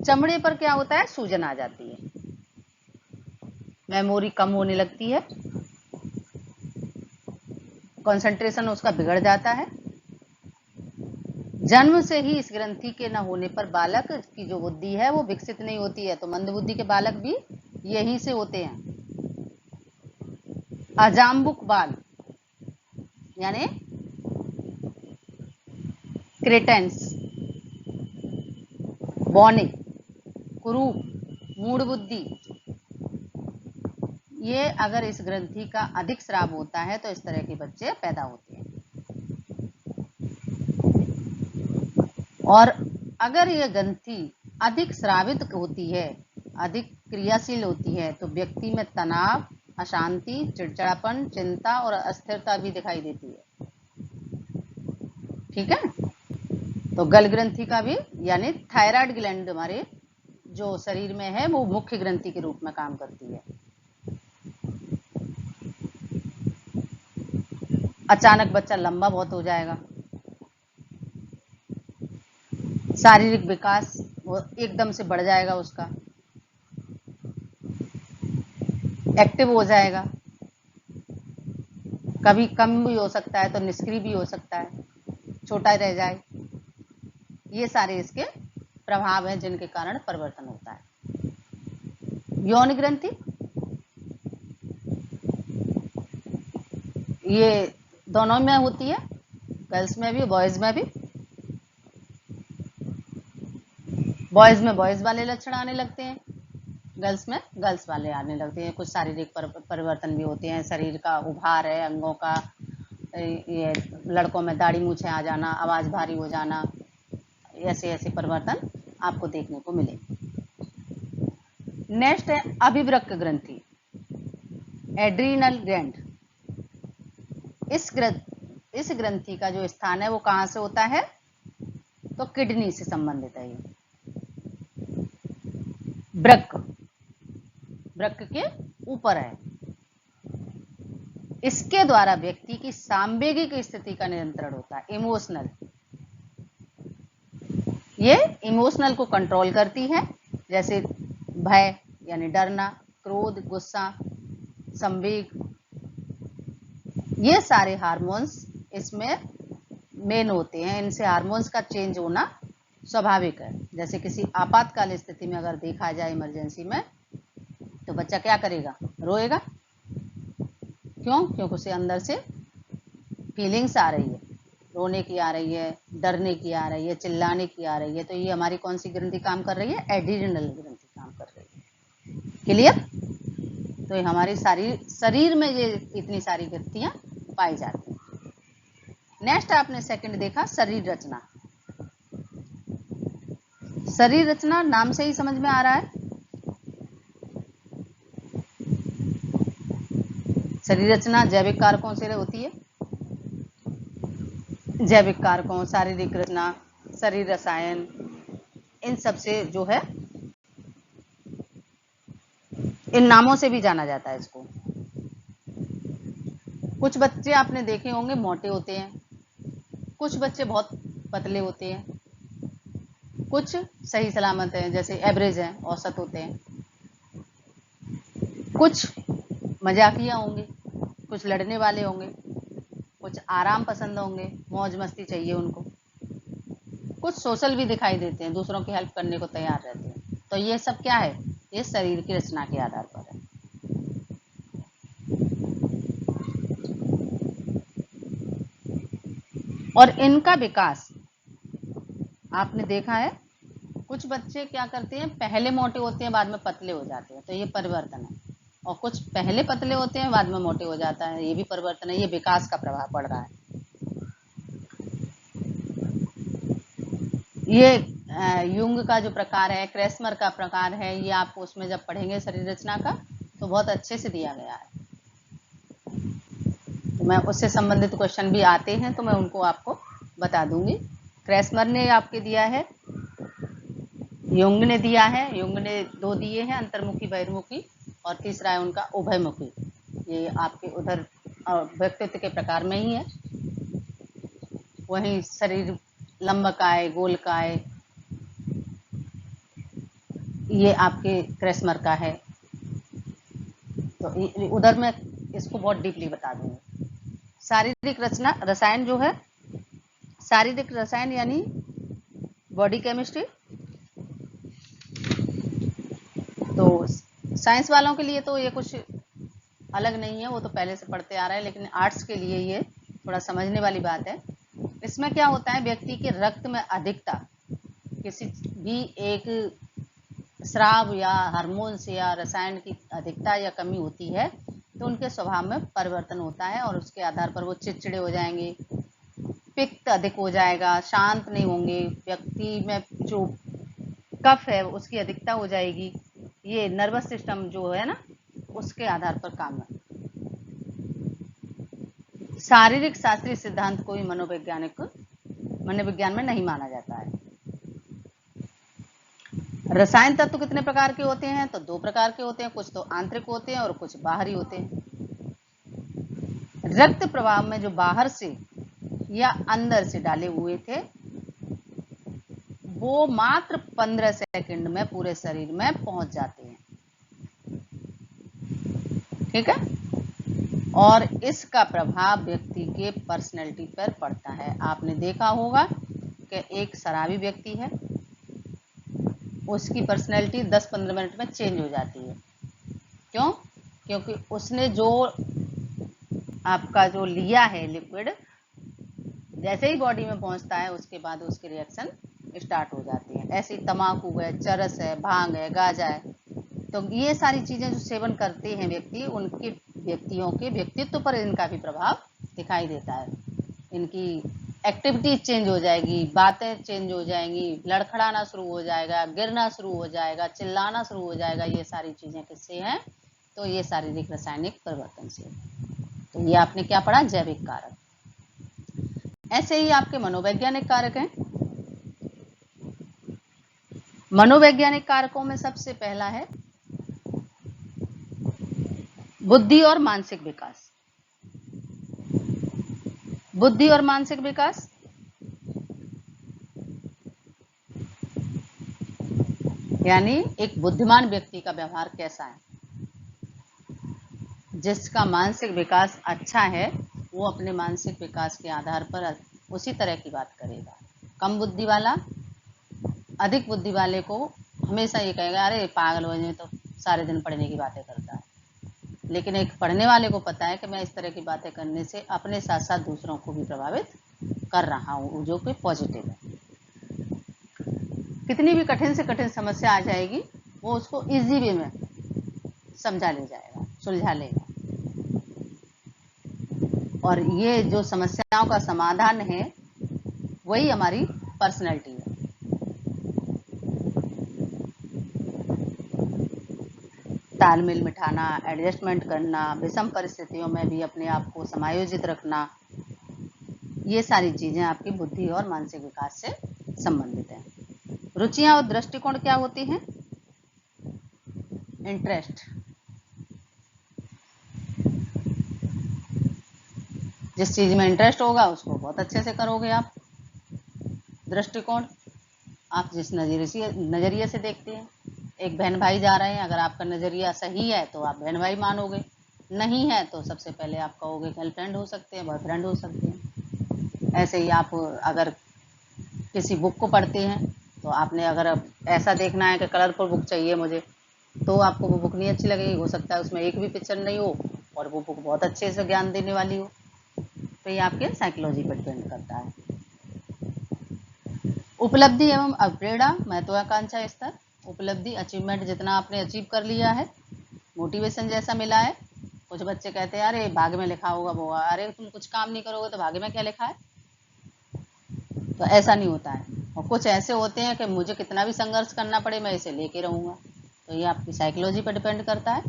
चमड़े पर क्या होता है, सूजन आ जाती है, मेमोरी कम होने लगती है, कंसंट्रेशन उसका बिगड़ जाता है। जन्म से ही इस ग्रंथि के न होने पर बालक की जो बुद्धि है वो विकसित नहीं होती है। तो मंद बुद्धि के बालक भी यहीं से होते हैं। अजाम्बुक बाल यानी क्रेटेंस, बौनिक, कुरूप, मूढ़ बुद्धि, ये अगर इस ग्रंथि का अधिक स्राव होता है तो इस तरह के बच्चे पैदा होते हैं। और अगर यह ग्रंथि अधिक स्रावित होती है, अधिक क्रियाशील होती है, तो व्यक्ति में तनाव, अशांति, चिड़चिड़ापन, चिंता और अस्थिरता भी दिखाई देती है। ठीक है। तो गल ग्रंथि का भी, यानी थायराइड ग्लैंड हमारे जो शरीर में है वो मुख्य ग्रंथि के रूप में काम करती है। अचानक बच्चा लंबा बहुत हो जाएगा, शारीरिक विकास वो एकदम से बढ़ जाएगा, उसका एक्टिव हो जाएगा, कभी कम भी हो सकता है तो निष्क्रिय भी हो सकता है, छोटा रह जाए। ये सारे इसके प्रभाव हैं जिनके कारण परिवर्तन होता है। यौन ग्रंथि, ये दोनों में होती है, गर्ल्स में भी बॉयज में भी। बॉयज में बॉयज वाले लक्षण आने लगते हैं, गर्ल्स में गर्ल्स वाले आने लगते हैं। कुछ शारीरिक परिवर्तन भी होते हैं, शरीर का उभार है, अंगों का, ये लड़कों में दाढ़ी मूछें आ जाना, आवाज भारी हो जाना, ऐसे ऐसे परिवर्तन आपको देखने को मिले। नेक्स्ट है अभिवृक्क ग्रंथि, एड्रीनल ग्लैंड। इस ग्रंथि का जो स्थान है वो कहां से होता है, तो किडनी से संबंधित है। ये वृक्क के ऊपर है। इसके द्वारा व्यक्ति की सांवेगिक स्थिति का नियंत्रण होता है, इमोशनल। ये इमोशनल को कंट्रोल करती है, जैसे भय यानी डरना, क्रोध, गुस्सा, संवेग, ये सारे हार्मोन्स इसमें मेन होते हैं। इनसे हार्मोन्स का चेंज होना स्वाभाविक है। जैसे किसी आपातकाल स्थिति में अगर देखा जाए, इमरजेंसी में, तो बच्चा क्या करेगा, रोएगा। क्यों, क्योंकि उसे अंदर से फीलिंग्स आ रही है, रोने की आ रही है, डरने की आ रही है, चिल्लाने की आ रही है। तो ये हमारी कौन सी ग्रंथि काम कर रही है, एड्रीनल ग्रंथि काम कर रही है। क्लियर। तो ये हमारी शरीर में ये इतनी सारी ग्रंथियां पाई जाती हैं। नेक्स्ट आपने सेकंड देखा, शरीर रचना। शरीर रचना नाम से ही समझ में आ रहा है। शरीर रचना जैविक कारकों से होती है। जैविक कारकों, शारीरिक रचना, शरीर रसायन, इन सब से जो है, इन नामों से भी जाना जाता है इसको। कुछ बच्चे आपने देखे होंगे मोटे होते हैं, कुछ बच्चे बहुत पतले होते हैं, कुछ सही सलामत हैं, जैसे एवरेज हैं, औसत होते हैं। कुछ मजाकिया होंगे, कुछ लड़ने वाले होंगे, कुछ आराम पसंद होंगे, मौज मस्ती चाहिए उनको। कुछ सोशल भी दिखाई देते हैं, दूसरों की हेल्प करने को तैयार रहते हैं। तो ये सब क्या है, ये शरीर की रचना के आधार पर है। और इनका विकास आपने देखा है, कुछ बच्चे क्या करते हैं, पहले मोटे होते हैं, बाद में पतले हो जाते हैं, तो ये परिवर्तन है। और कुछ पहले पतले होते हैं, बाद में मोटे हो जाता है, ये भी परिवर्तन है। ये विकास का प्रभाव पड़ रहा है। ये युंग का जो प्रकार है, क्रेस्मर का प्रकार है, ये आपको उसमें जब पढ़ेंगे शरीर रचना का, तो बहुत अच्छे से दिया गया है। तो मैं उससे संबंधित क्वेश्चन भी आते हैं तो मैं उनको आपको बता दूंगी। क्रेस्मर ने आपके दिया है, युंग ने दिया है। युंग ने 2 दिए हैं, अंतर्मुखी बहिर्मुखी, और तीसरा है उनका उभयमुखी। ये आपके उधर व्यक्तित्व के प्रकार में ही है। वहीं शरीर लंबकाय, गोलकाय, ये आपके क्रेस्मर का है। तो उधर मैं इसको बहुत डीपली बता दूंगी। शारीरिक रचना रसायन जो है, शारीरिक रसायन यानी बॉडी केमिस्ट्री, तो साइंस वालों के लिए तो ये कुछ अलग नहीं है, वो तो पहले से पढ़ते आ रहे हैं, लेकिन आर्ट्स के लिए ये थोड़ा समझने वाली बात है। इसमें क्या होता है, व्यक्ति के रक्त में अधिकता, किसी भी एक स्राव या हार्मोन्स या रसायन की अधिकता या कमी होती है, तो उनके स्वभाव में परिवर्तन होता है, और उसके आधार पर वो चिड़चिड़े हो जाएंगे, पित्त अधिक हो जाएगा, शांत नहीं होंगे, व्यक्ति में जो कफ है उसकी अधिकता हो जाएगी। ये नर्वस सिस्टम जो है ना, उसके आधार पर काम है। शारीरिक शास्त्रीय सिद्धांत को भी मनोविज्ञान में नहीं माना जाता है। रसायन तत्व कितने प्रकार के होते हैं, तो 2 प्रकार के होते हैं, कुछ तो आंतरिक होते हैं और कुछ बाहरी होते हैं। रक्त प्रवाह में जो बाहर से या अंदर से डाले हुए थे, वो मात्र 15 सेकंड में पूरे शरीर में पहुंच जाते हैं। ठीक है, और इसका प्रभाव व्यक्ति के पर्सनैलिटी पर पड़ता है। आपने देखा होगा कि एक शराबी व्यक्ति है, उसकी पर्सनैलिटी 10-15 मिनट में चेंज हो जाती है। क्यों? क्योंकि उसने जो आपका जो लिया है लिक्विड, जैसे ही बॉडी में पहुंचता है उसके बाद उसके रिएक्शन स्टार्ट हो जाती है। ऐसे ही तम्बाकू है, चरस है, भांग है, गांजा है, तो ये सारी चीजें जो सेवन करते हैं व्यक्ति, उनके व्यक्तियों के व्यक्तित्व पर इनका भी प्रभाव दिखाई देता है। इनकी एक्टिविटी चेंज हो जाएगी, बातें चेंज हो जाएंगी, लड़खड़ाना शुरू हो जाएगा, गिरना शुरू हो जाएगा, चिल्लाना शुरू हो जाएगा। ये सारी चीजें किससे हैं, तो ये शारीरिक रासायनिक परिवर्तन से। तो ये आपने क्या पढ़ा, जैविक कारक। ऐसे ही आपके मनोवैज्ञानिक कारक हैं। मनोवैज्ञानिक कारकों में सबसे पहला है बुद्धि और मानसिक विकास। बुद्धि और मानसिक विकास, यानी एक बुद्धिमान व्यक्ति का व्यवहार कैसा है। जिसका मानसिक विकास अच्छा है, वो अपने मानसिक विकास के आधार पर उसी तरह की बात करेगा। कम बुद्धि वाला अधिक बुद्धि वाले को हमेशा ये कहेगा, अरे पागल हो जाए, तो सारे दिन पढ़ने की बातें करता है। लेकिन एक पढ़ने वाले को पता है कि मैं इस तरह की बातें करने से अपने साथ साथ दूसरों को भी प्रभावित कर रहा हूँ, जो कि पॉजिटिव है। कितनी भी कठिन से कठिन समस्या आ जाएगी, वो उसको इजी वे में समझा ले जाएगा, सुलझा लेगा। और ये जो समस्याओं का समाधान है, वही हमारी पर्सनैलिटी है। तालमेल बिठाना, एडजस्टमेंट करना, विषम परिस्थितियों में भी अपने आप को समायोजित रखना, ये सारी चीजें आपकी बुद्धि और मानसिक विकास से संबंधित हैं। रुचियां और दृष्टिकोण क्या होती हैं? इंटरेस्ट, जिस चीज में इंटरेस्ट होगा उसको बहुत अच्छे से करोगे आप। दृष्टिकोण, आप जिस नजरिए से देखते हैं। एक बहन भाई जा रहे हैं, अगर आपका नजरिया सही है तो आप बहन भाई मानोगे, नहीं है तो सबसे पहले आप कहोगे गर्लफ्रेंड हो सकते हैं, बॉयफ्रेंड हो सकते हैं। ऐसे ही आप अगर किसी बुक को पढ़ते हैं तो आपने अगर ऐसा देखना है कि कलरफुल बुक चाहिए मुझे, तो आपको वो बुक नहीं अच्छी लगेगी। हो सकता है उसमें एक भी पिक्चर नहीं हो और वो बुक बहुत अच्छे से ज्ञान देने वाली हो। तो ये आपके साइकोलॉजी पर डिपेंड करता है। उपलब्धि एवं अप्रेरणा, महत्वाकांक्षा स्तर, उपलब्धि अचीवमेंट, जितना आपने अचीव कर लिया है, मोटिवेशन जैसा मिला है। कुछ बच्चे कहते हैं अरे भाग्य में लिखा होगा वो, अरे तुम कुछ काम नहीं करोगे तो भाग्य में क्या लिखा है, तो ऐसा नहीं होता है। और कुछ ऐसे होते हैं कि मुझे कितना भी संघर्ष करना पड़े मैं इसे लेके रहूंगा। तो ये आपकी साइकोलॉजी पर डिपेंड करता है।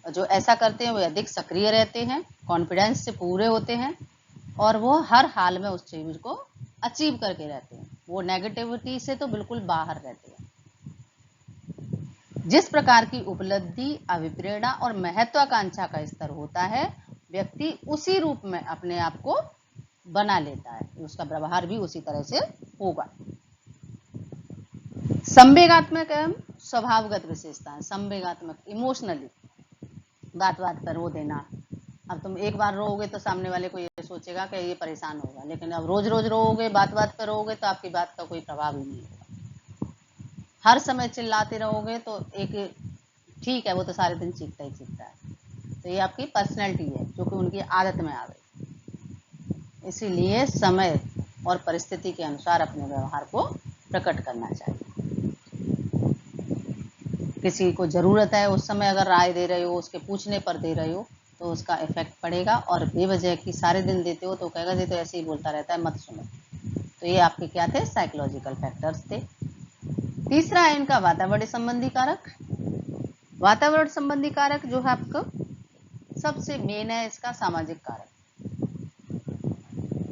और जो ऐसा करते हैं वो अधिक सक्रिय रहते हैं, कॉन्फिडेंस से पूरे होते हैं और वो हर हाल में उस चीज को अचीव करके रहते हैं। वो नेगेटिविटी से तो बिल्कुल बाहर रहते हैं। जिस प्रकार की उपलब्धि, अभिप्रेरणा और महत्वाकांक्षा का स्तर होता है, व्यक्ति उसी रूप में अपने आप को बना लेता है, उसका व्यवहार भी उसी तरह से होगा। संवेगात्मक एवं स्वभावगत विशेषताएं। संवेगात्मक, इमोशनली, बात बात पर रो देना। अब तुम एक बार रोओगे तो सामने वाले को ये सोचेगा कि ये परेशान होगा, लेकिन अब रोज रोज रोओगे, बात बात पर रोओगे तो आपकी बात का कोई प्रभाव ही नहीं होगा। हर समय चिल्लाते रहोगे तो एक ठीक है, वो तो सारे दिन चीखता ही चीखता है, तो ये आपकी पर्सनैलिटी है जो कि उनकी आदत में आ गई। इसीलिए समय और परिस्थिति के अनुसार अपने व्यवहार को प्रकट करना चाहिए। किसी को जरूरत है उस समय अगर राय दे रहे हो, उसके पूछने पर दे रहे हो, तो उसका इफेक्ट पड़ेगा। और बेवजह की सारे दिन देते हो तो कहेगा ये तो ऐसे ही बोलता रहता है, मत सुनो। तो ये आपके क्या थे? साइकोलॉजिकल फैक्टर्स थे। तीसरा है इनका वातावरण संबंधी कारक। वातावरण संबंधी कारक जो है आपको सबसे मेन है इसका सामाजिक कारक।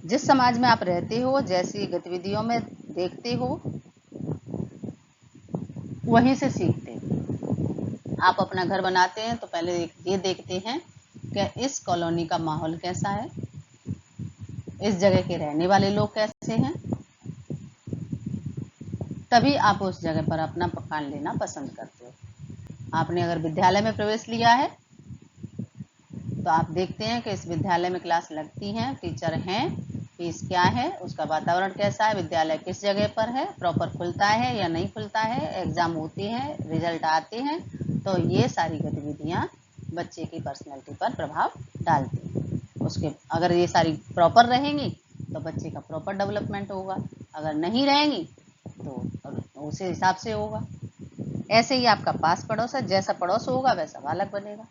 जिस समाज में आप रहते हो, जैसी गतिविधियों में देखते हो, वहीं से सीखते हो। आप अपना घर बनाते हैं तो पहले ये देखते हैं कि इस कॉलोनी का माहौल कैसा है, इस जगह के रहने वाले लोग कैसे हैं, तभी आप उस जगह पर अपना मकान लेना पसंद करते हो। आपने अगर विद्यालय में प्रवेश लिया है तो आप देखते हैं कि इस विद्यालय में क्लास लगती हैं, टीचर हैं, फीस क्या है, उसका वातावरण कैसा है, विद्यालय किस जगह पर है, प्रॉपर खुलता है या नहीं खुलता है, एग्जाम होती है, रिजल्ट आते हैं। तो ये सारी गतिविधियां बच्चे की पर्सनैलिटी पर प्रभाव डालती हैं। उसके अगर ये सारी प्रॉपर रहेंगी तो बच्चे का प्रॉपर डेवलपमेंट होगा, अगर नहीं रहेंगी तो उसी हिसाब से होगा। ऐसे ही आपका पास पड़ोस है, जैसा पड़ोस होगा वैसा बालक बनेगा।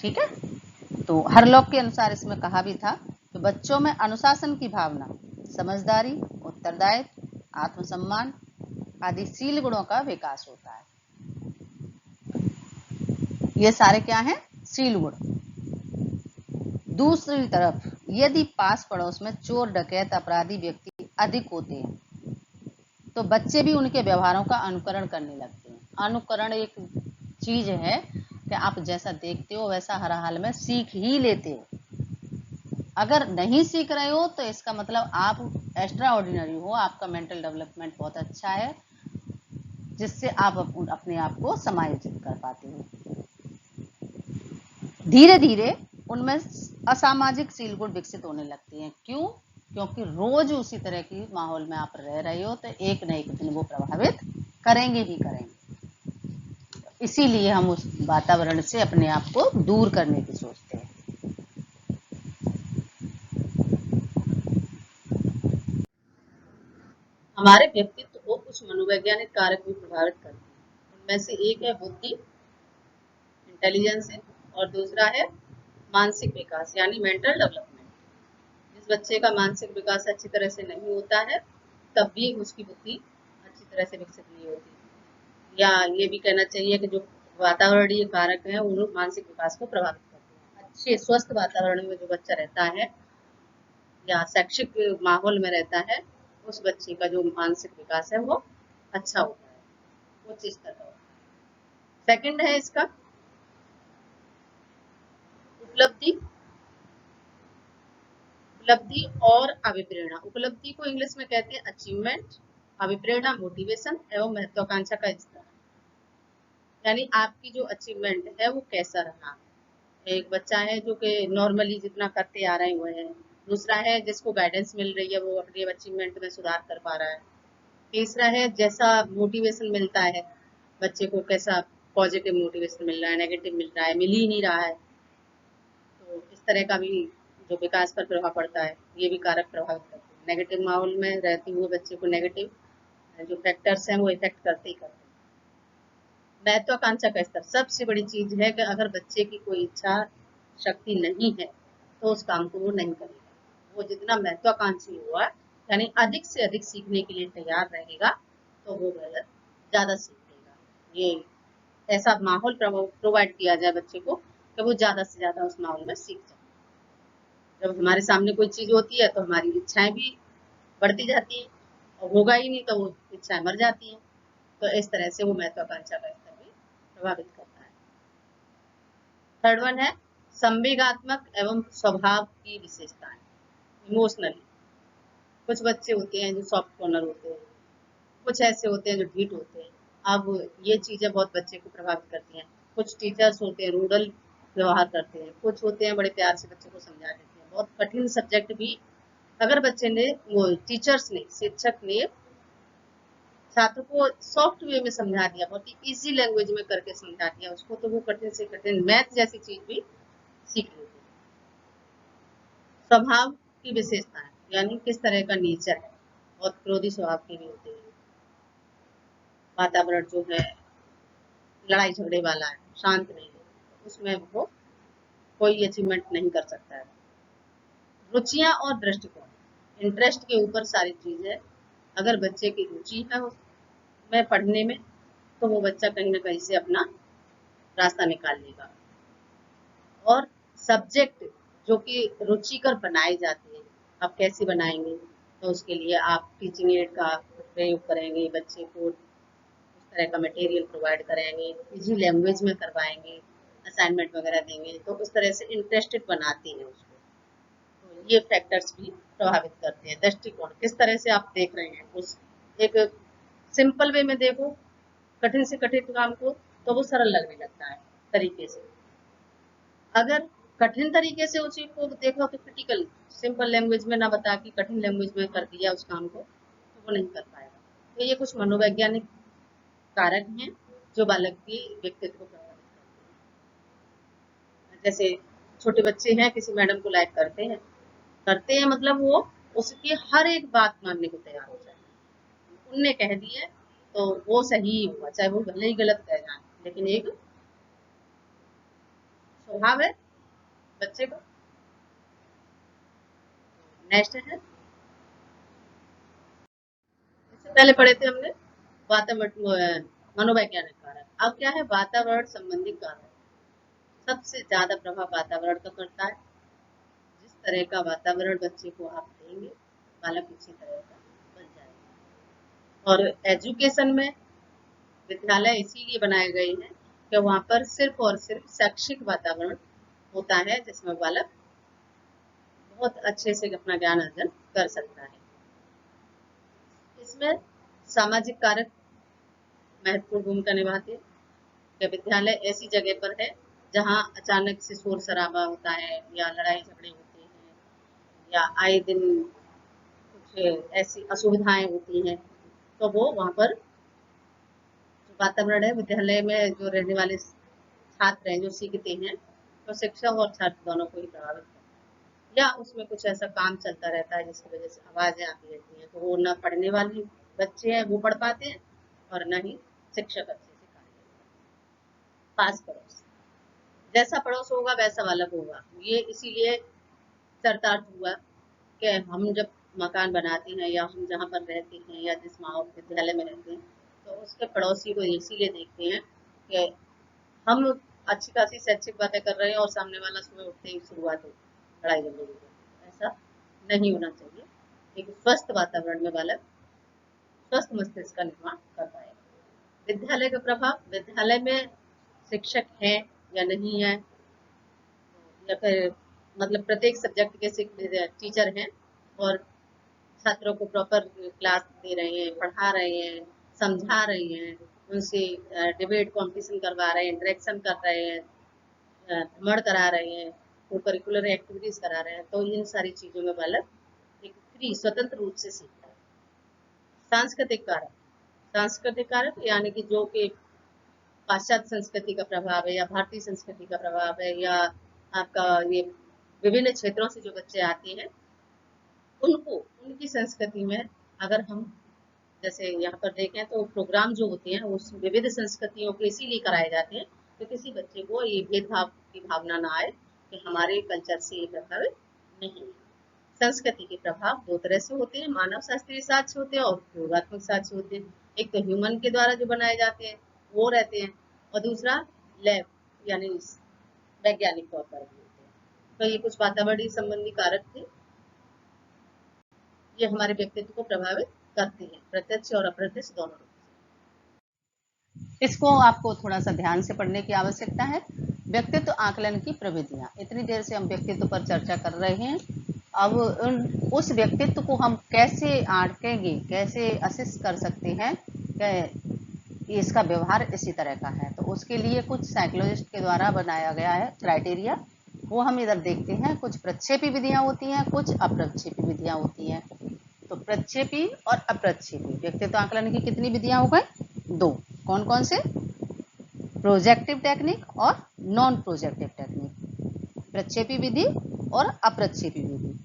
ठीक है, तो हरलॉक के अनुसार इसमें कहा भी था कि बच्चों में अनुशासन की भावना, समझदारी, उत्तरदायित्व, आत्मसम्मान आदि शील गुणों का विकास होता है। ये सारे क्या हैं? शील गुण। दूसरी तरफ यदि पास पड़ोस में चोर, डकैत, अपराधी व्यक्ति अधिक होते हैं तो बच्चे भी उनके व्यवहारों का अनुकरण करने लगते हैं। अनुकरण एक चीज है कि आप जैसा देखते हो वैसा हर हाल में सीख ही लेते हो। अगर नहीं सीख रहे हो तो इसका मतलब आप एक्स्ट्रा ऑर्डिनरी हो, आपका मेंटल डेवलपमेंट बहुत अच्छा है, जिससे आप अपने आप को समायोजित कर पाते हो। धीरे धीरे उनमें असामाजिक शील गुण विकसित होने लगते हैं। क्यों? क्योंकि रोज उसी तरह की माहौल में आप रह रहे हो तो एक न एक दिन वो प्रभावित करेंगे ही करेंगे। इसीलिए हम उस वातावरण से अपने आप को दूर करने की सोचते हैं। हमारे व्यक्तित्व को कुछ मनोवैज्ञानिक कारक भी प्रभावित करते हैं। उनमें से एक है बुद्धि, इंटेलिजेंस है, और दूसरा है मानसिक विकास यानी मेंटल डेवलपमेंट। जिस बच्चे का मानसिक विकास अच्छी तरह से नहीं होता है तब भी उसकी बुद्धि अच्छी तरह से विकसित नहीं होती। या ये भी कहना चाहिए कि जो वातावरणीय कारक है वो मानसिक विकास को प्रभावित करते हैं। अच्छे स्वस्थ वातावरण में जो बच्चा रहता है या शैक्षिक माहौल में रहता है, उस बच्चे का जो मानसिक विकास है वो अच्छा होता है, उच्च स्तर का होता है। सेकंड है इसका उपलब्धि, उपलब्धि और अभिप्रेरणा। उपलब्धि को इंग्लिश में कहते हैं अचीवमेंट, अभिप्रेरणा मोटिवेशन एवं महत्वाकांक्षा का स्तर। यानी आपकी जो अचीवमेंट है वो कैसा रहा। एक बच्चा है जो कि नॉर्मली जितना करते आ रहे हैं वो है। दूसरा है जिसको गाइडेंस मिल रही है, वो अपने अचीवमेंट में सुधार कर पा रहा है। तीसरा है जैसा मोटिवेशन मिलता है बच्चे को, कैसा पॉजिटिव मोटिवेशन मिल रहा है, नेगेटिव मिल रहा है, मिल ही नहीं रहा है। तो इस तरह का भी जो विकास पर प्रभाव पड़ता है, ये भी कारक प्रभावित करते हैं। नेगेटिव माहौल में रहते हुए बच्चे को नेगेटिव जो फैक्टर्स हैं वो इफेक्ट करते ही करते हैं। महत्वाकांक्षा का स्तर सबसे बड़ी चीज है कि अगर बच्चे की कोई इच्छा शक्ति नहीं है तो उस काम को वो नहीं करेगा। वो जितना महत्वाकांक्षी हुआ यानी अधिक से अधिक सीखने के लिए तैयार रहेगा तो वो ज्यादा सीखेगा। ये ऐसा माहौल प्रोवाइड किया जाए बच्चे को कि वो ज्यादा से ज्यादा उस माहौल में सीख जाए। जब हमारे सामने कोई चीज होती है तो हमारी इच्छाएं भी बढ़ती जाती हैं, और होगा ही नहीं तो वो इच्छाएं मर जाती हैं। तो इस तरह से वो महत्वाकांक्षा का स्तर भी प्रभावित करता है। थर्ड वन है संवेगात्मक एवं स्वभाव की विशेषताएं, इमोशनली। कुछ बच्चे होते हैं जो सॉफ्ट कॉर्नर होते हैं, कुछ ऐसे होते हैं जो ढीठ होते हैं। अब ये चीजें बहुत बच्चे को प्रभावित करती हैं। कुछ टीचर्स होते हैं रूडल व्यवहार करते हैं, कुछ होते हैं बड़े प्यार से बच्चे को समझा देते हैं। बहुत कठिन सब्जेक्ट भी अगर बच्चे ने वो टीचर्स ने शिक्षक ने छात्र को सॉफ्ट वे में समझा दिया, बहुत ही इजी लैंग्वेज में करके समझा दिया उसको, तो वो कठिन से कठिन मैथ जैसी चीज भी सीख लेते हैं। स्वभाव की विशेषताएं यानी किस तरह का नेचर है। बहुत क्रोधी स्वभाव के भी होते हैं। वातावरण जो है लड़ाई झगड़े वाला है, शांत नहीं है, उसमें वो कोई अचीवमेंट नहीं कर सकता है। रुचियां और दृष्टिकोण, इंटरेस्ट के ऊपर सारी चीज है। अगर बच्चे की रुचि है उसमें पढ़ने में तो वो बच्चा कहीं ना कहीं से अपना रास्ता निकाल लेगा। और सब्जेक्ट जो कि रुचिकर बनाए जाते हैं, आप कैसे बनाएंगे, तो उसके लिए आप टीचिंग एड का प्रयोग करेंगे, बच्चे को उस तरह का मटेरियल प्रोवाइड कराएंगे, इजी लैंग्वेज में करवाएंगे, असाइनमेंट वगैरह देंगे, तो उस तरह से इंटरेस्टेड बनाते हैं उसको। तो ये फैक्टर्स भी प्रभावित करते हैं। दृष्टिकोण किस तरह से आप देख रहे हैं, उस एक सिंपल वे में देखो कठिन से कठिन काम को तो वो सरल लगने लगता है तरीके से। अगर कठिन तरीके से उसी को देखो तो क्रिटिकल सिंपल लैंग्वेज में ना बता के कठिन लैंग्वेज में कर दिया उस काम को तो वो नहीं कर पाएगा। तो ये कुछ मनोवैज्ञानिक कारक हैं जो बालक के व्यक्तित्व को प्रभावित करते हैं। जैसे छोटे बच्चे हैं किसी मैडम को लाइक करते हैं मतलब वो उसकी हर एक बात मानने को तैयार हो जाए। उनने कह दी है तो वो सही हुआ, चाहे वो भले ही गलत कह जाए, लेकिन एक स्वभाव है बच्चे का। नेक्स्ट है, इससे पहले पढ़े थे हमने वातावरण मनोवैज्ञानिक कारक, अब क्या है वातावरण संबंधी कारक। सबसे ज्यादा प्रभाव वातावरण का पड़ता है। जिस तरह का वातावरण बच्चे को आप देंगे बालक उसी तरह का बन जाएगा। और एजुकेशन में विद्यालय इसीलिए बनाए गए हैं कि वहां पर सिर्फ और सिर्फ शैक्षिक वातावरण होता है जिसमें बालक बहुत अच्छे से अपना ज्ञान अर्जन कर सकता है। इसमें सामाजिक कारक महत्वपूर्ण भूमिका निभाते हैं कि विद्यालय ऐसी जगह पर है जहाँ अचानक से शोर शराबा होता है या लड़ाई झगड़े होते हैं या आए दिन कुछ ऐसी असुविधाएं होती हैं, तो वो वहाँ पर जो वातावरण है विद्यालय में जो रहने वाले छात्र हैं जो सीखते हैं, तो शिक्षक और छात्र दोनों को ही प्रभावित करता है। या उसमें कुछ ऐसा काम चलता रहता है जिसकी वजह से आवाजें आती रहती हैं, तो वो न पढ़ने वाले बच्चे हैं वो पढ़ पाते हैं और न ही शिक्षक अच्छे से पास पड़ोस, जैसा पड़ोस होगा वैसा बालक होगा। ये इसीलिए चरितार्थ हुआ कि हम जब मकान बनाते हैं या हम जहाँ पर रहते हैं या जिस विद्यालय में रहते हैं तो उसके पड़ोसी को इसीलिए देखते हैं कि हम अच्छी खासी शैक्षिक बातें कर रहे हैं और सामने वाला सुबह उठते ही शुरुआत हो लड़ाई झगड़े की। ऐसा नहीं होना चाहिए। एक स्वस्थ वातावरण में बालक स्वस्थ मस्तिष्क का निर्माण कर पाएगा। विद्यालय का प्रभाव, विद्यालय में शिक्षक हैं या नहीं है, या फिर मतलब प्रत्येक सब्जेक्ट के टीचर हैं और छात्रों को प्रॉपर क्लास दे रहे हैं, पढ़ा रहे हैं, समझा रहे हैं, उनसे डिबेट कॉम्पिटिशन करवा रहे हैं, इंटरेक्शन कर रहे हैं, भ्रमण करा रहे हैं, को करिकुलर एक्टिविटीज करा रहे हैं, तो इन सारी चीजों में बालक एक फ्री स्वतंत्र रूप से सीखता है। सांस्कृतिक कारक यानी कि जो कि पाश्चात्य संस्कृति का प्रभाव है या भारतीय संस्कृति का प्रभाव है, या आपका ये विभिन्न क्षेत्रों से जो बच्चे आते हैं उनको उनकी संस्कृति में अगर हम जैसे यहाँ पर देखें तो प्रोग्राम जो होते हैं उस विविध संस्कृतियों के इसीलिए कराए जाते हैं कि किसी बच्चे को ये भेदभाव की भावना ना आए कि हमारे कल्चर से ये प्रभावित नहीं है। संस्कृति के प्रभाव दो तरह से होते हैं, मानव शास्त्रीय साक्ष्य होते हैं और प्रयोगात्मक साक्ष्य होते हैं। एक तो ह्यूमन के द्वारा जो बनाए जाते हैं वो रहते हैं, और दूसरा लैब यानी वैज्ञानिक तौर पर भी होते हैं। तो ये कुछ वातावरणीय संबंधी कारक थे, ये हमारे व्यक्तित्व को प्रभावित करते हैं, प्रत्यक्ष और अप्रत्यक्ष दोनों। इसको आपको थोड़ा सा ध्यान से पढ़ने की आवश्यकता है। व्यक्तित्व आकलन की प्रविधियां, इतनी देर से हम व्यक्तित्व पर चर्चा कर रहे हैं। अब उस व्यक्तित्व को हम कैसे आंकेंगे, कैसे असिस्ट कर सकते हैं कि इसका व्यवहार इसी तरह का है, तो उसके लिए कुछ साइकोलॉजिस्ट के द्वारा बनाया गया है क्राइटेरिया, वो हम इधर देखते हैं। कुछ प्रक्षेपी विधियां होती हैं, कुछ अप्रक्षेपी विधियां होती हैं। तो प्रक्षेपी और अप्रक्षेपी व्यक्तित्व आकलन की कितनी विधियां हो गई? दो। कौन कौन से? प्रोजेक्टिव टेक्निक और नॉन प्रोजेक्टिव टेक्निक, प्रक्षेपी विधि और अप्रक्षेपी विधि।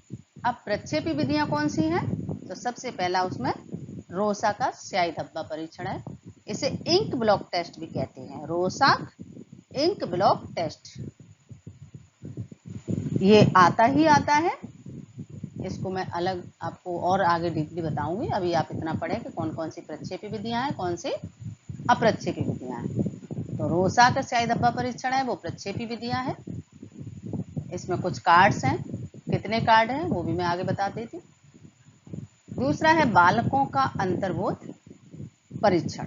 अब प्रक्षेपी विधियां कौन सी हैं? तो सबसे पहला उसमें रोसा का स्याही धब्बा परीक्षण है, इसे इंक ब्लॉक टेस्ट भी कहते हैं। रोसा इंक ब्लॉक टेस्ट, ये आता ही आता है, इसको मैं अलग आपको और आगे डीपली बताऊंगी। अभी आप इतना पढ़ें कि कौन कौन सी प्रक्षेपी विधियां हैं, कौन सी अप्रक्षेपी विधियां हैं। तो रोसा का स्याही धब्बा परीक्षण है, वो प्रक्षेपी विधियां हैं। इसमें कुछ कार्ड्स हैं, कितने कार्ड हैं वो भी मैं आगे बता देती हूँ। दूसरा है बालकों का अंतर्बोध परीक्षण,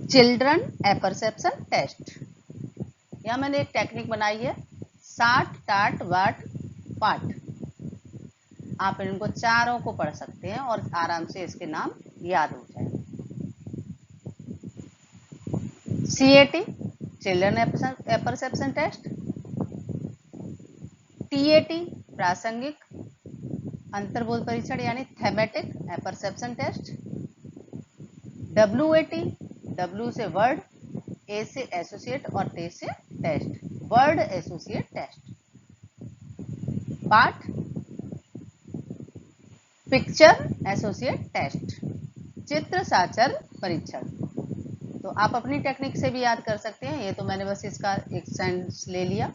चिल्ड्रन एपरसेप्शन टेस्ट। यहाँ मैंने एक टेक्निक बनाई है, 60 टाट वाट पाठ। आप इनको चारों को पढ़ सकते हैं और आराम से इसके नाम याद हो जाए। CAT children apperception test, TAT प्रासंगिक अंतर्बोध परीक्षण यानी thematic apperception test, WAT W से वर्ड, A से एसोसिएट और T से टेस्ट, वर्ड एसोसिएट टेस्ट। पाठ पिक्चर एसोसिएट टेस्ट, चित्र साचर परीक्षण। तो आप अपनी टेक्निक से भी याद कर सकते हैं, ये तो मैंने बस इसका एक सेंस ले लिया।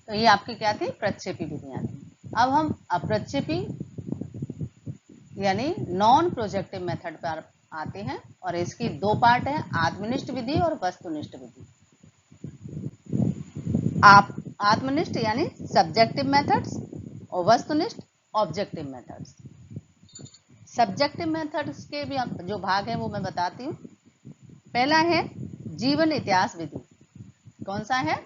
तो ये आपकी क्या थी? प्रक्षेपी विधियां थी। अब हम अप्रक्षेपी यानी नॉन प्रोजेक्टिव मेथड पर आते हैं, और इसकी दो पार्ट हैं, आत्मनिष्ठ विधि और वस्तुनिष्ठ विधि। आप आत्मनिष्ठ यानी सब्जेक्टिव मेथड्स और वस्तुनिष्ठ ऑब्जेक्टिव मेथड्स। सब्जेक्टिव मेथड्स के भी जो भाग हैं वो मैं बताती हूँ। पहला है जीवन इतिहास विधि। कौन सा है?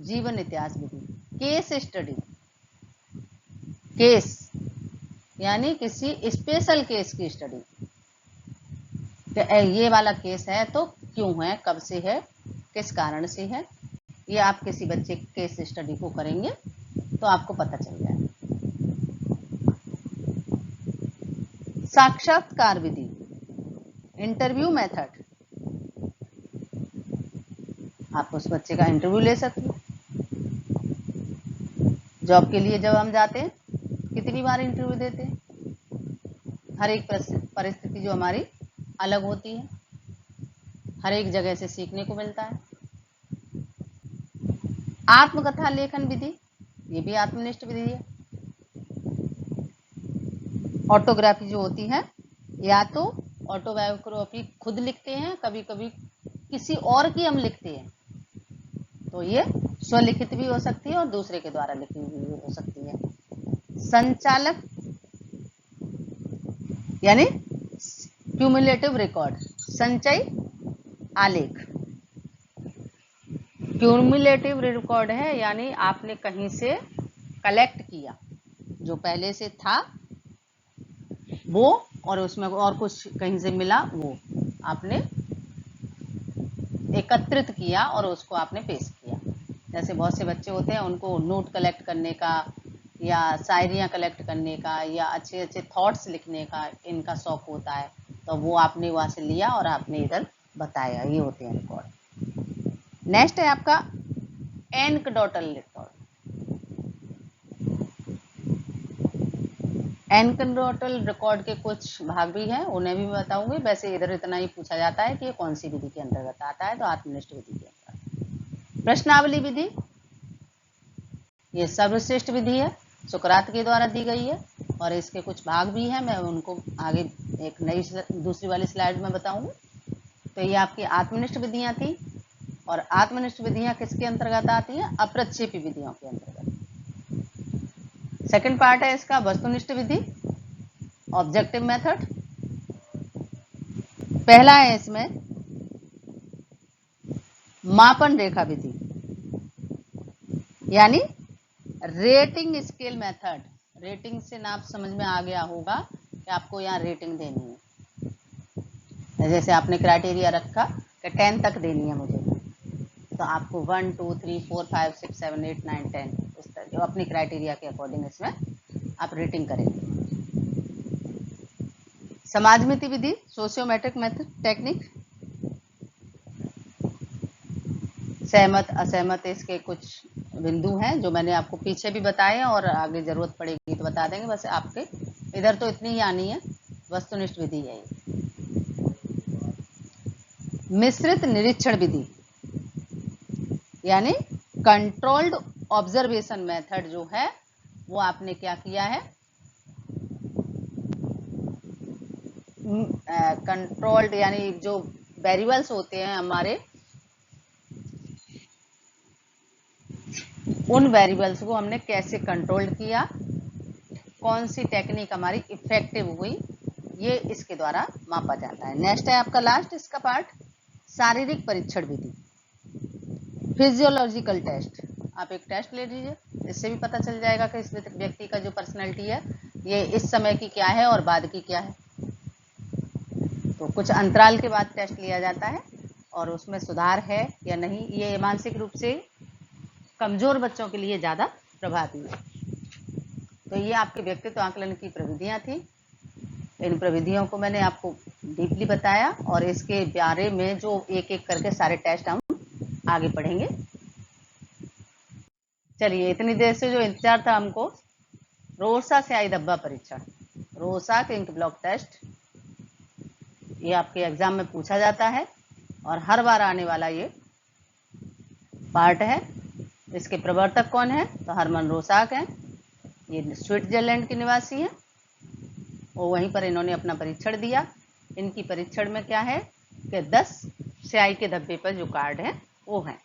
जीवन इतिहास विधि। केस स्टडी, केस यानी किसी स्पेशल केस की स्टडी, ये वाला केस है तो क्यों है, कब से है, किस कारण से है, ये आप किसी बच्चे के केस स्टडी को करेंगे तो आपको पता चल जाएगा। साक्षात्कार विधि, इंटरव्यू मेथड, आप उस बच्चे का इंटरव्यू ले सकते हैं। जॉब के लिए जब हम जाते हैं कितनी बार इंटरव्यू देते हैं, हर एक परिस्थिति जो हमारी अलग होती है, हर एक जगह से सीखने को मिलता है। आत्मकथा लेखन विधि, ये भी आत्मनिष्ठ विधि है। ऑटोग्राफी जो होती है, या तो ऑटोबायोग्राफी खुद लिखते हैं, कभी कभी किसी और की हम लिखते हैं, तो ये स्वलिखित भी हो सकती है और दूसरे के द्वारा लिखी हुई भी हो सकती है। संचालक यानी क्यूमुलेटिव रिकॉर्ड, संचयी आलेख। क्यूमुलेटिव रिकॉर्ड है यानी आपने कहीं से कलेक्ट किया, जो पहले से था वो और उसमें और कुछ कहीं से मिला, वो आपने एकत्रित किया और उसको आपने पेश किया। जैसे बहुत से बच्चे होते हैं, उनको नोट कलेक्ट करने का या शायरियाँ कलेक्ट करने का या अच्छे अच्छे थॉट्स लिखने का इनका शौक होता है, तो वो आपने वहाँ से लिया और आपने इधर बताया। ये होते हैं रिकॉर्ड। नेक्स्ट है आपका एनकडोटल रिकॉर्ड। एनकडोटल रिकॉर्ड के कुछ भाग भी हैं, उन्हें भी बताऊंगी। वैसे इधर इतना ही पूछा जाता है कि ये कौन सी विधि के अंतर्गत आता है, तो आत्मनिष्ठ विधि के अंतर्गत। प्रश्नावली विधि, ये सर्वश्रेष्ठ विधि है, सुकरात के द्वारा दी गई है और इसके कुछ भाग भी हैं, मैं उनको आगे एक नई दूसरी वाली स्लाइड में बताऊंगी। तो ये आपकी आत्मनिष्ठ विधियां थी और आत्मनिष्ठ विधियां किसके अंतर्गत आती हैं? अप्रक्षेपी विधियों के अंतर्गत। सेकंड पार्ट है इसका वस्तुनिष्ठ विधि, ऑब्जेक्टिव मेथड। पहला है इसमें मापन रेखा विधि यानी रेटिंग स्केल मेथड। रेटिंग से नाप समझ में आ गया होगा कि आपको यहाँ रेटिंग देनी है। जैसे आपने क्राइटेरिया रखा कि 10 तक देनी है मुझे, तो आपको 1 2 3 4 5 6 7 8 9 10 इस तरह अपनी क्राइटेरिया के अकॉर्डिंग इसमें आप रेटिंग करेंगे। समाजमिति विधि, सोशियोमेट्रिक मेथड टेक्निक। सहमत असहमत इसके कुछ बिंदु हैं जो मैंने आपको पीछे भी बताए हैं और आगे जरूरत पड़ेगी तो बता देंगे। बस आपके इधर तो इतनी ही आनी है। वस्तुनिष्ठ विधि है ये। मिश्रित निरीक्षण विधि यानी कंट्रोल्ड ऑब्जर्वेशन मेथड जो है वो आपने क्या किया है, कंट्रोल्ड यानी जो वेरिएबल्स होते हैं हमारे, उन वेरिएबल्स को हमने कैसे कंट्रोल किया, कौन सी टेक्निक हमारी इफेक्टिव हुई, ये इसके द्वारा मापा जाता है। नेक्स्ट है आपका लास्ट इसका पार्ट शारीरिक परीक्षण विधि, फिजियोलॉजिकल टेस्ट। आप एक टेस्ट ले लीजिए, इससे भी पता चल जाएगा कि इस व्यक्ति का जो पर्सनैलिटी है ये इस समय की क्या है और बाद की क्या है। तो कुछ अंतराल के बाद टेस्ट लिया जाता है और उसमें सुधार है या नहीं, ये मानसिक रूप से कमजोर बच्चों के लिए ज़्यादा प्रभावी है। तो ये आपके व्यक्तित्व आकलन की प्रविधियां थी। इन प्रविधियों को मैंने आपको डीपली बताया और इसके बारे में जो एक एक करके सारे टेस्ट हम आगे पढ़ेंगे। चलिए, इतनी देर से जो इंतजार था हमको, रोसा स्याही धब्बा परीक्षण, रोसा इंक ब्लॉक टेस्ट, ये आपके एग्जाम में पूछा जाता है और हर बार आने वाला ये पार्ट है। इसके प्रवर्तक कौन है? तो हरमन रोसाक हैं। ये स्विट्जरलैंड के निवासी हैं और वहीं पर इन्होंने अपना परीक्षण दिया। इनकी परीक्षण में क्या है कि 10 स्याही के धब्बे पर जो कार्ड हैं वो हैं।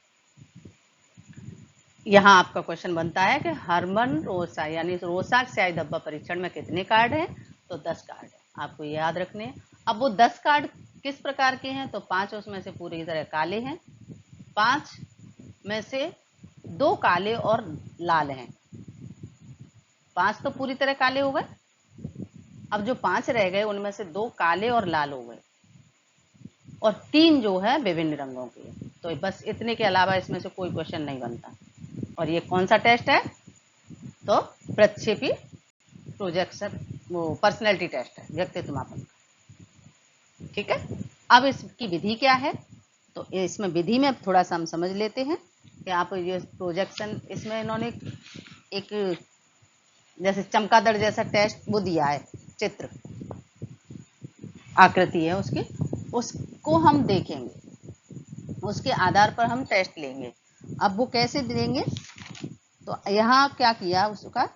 यहाँ आपका क्वेश्चन बनता है कि हरमन रोसा यानी रोसा स्याही धब्बा परीक्षण में कितने कार्ड हैं? तो 10 कार्ड है, आपको याद रखने हैं। अब वो 10 कार्ड किस प्रकार के हैं? तो 5 उसमें से पूरी तरह काले हैं, 5 में से 2 काले और लाल हैं। 5 तो पूरी तरह काले हो गए, अब जो 5 रह गए उनमें से 2 काले और लाल हो गए और 3 जो है विभिन्न रंगों के। तो बस इतने के अलावा इसमें से कोई क्वेश्चन नहीं बनता। और ये कौन सा टेस्ट है? तो प्रक्षेपी प्रोजेक्शन, वो पर्सनैलिटी टेस्ट है, व्यक्तित्व मापन। ठीक है, अब इसकी विधि क्या है? तो इसमें विधि में थोड़ा सा हम समझ लेते हैं कि आप ये प्रोजेक्शन, इसमें इन्होंने एक जैसे चमगादड़ जैसा टेस्ट वो दिया है, चित्र आकृति है उसकी, उसको हम देखेंगे, उसके आधार पर हम टेस्ट लेंगे। अब वो कैसे देंगे? तो यहाँ क्या किया उसका,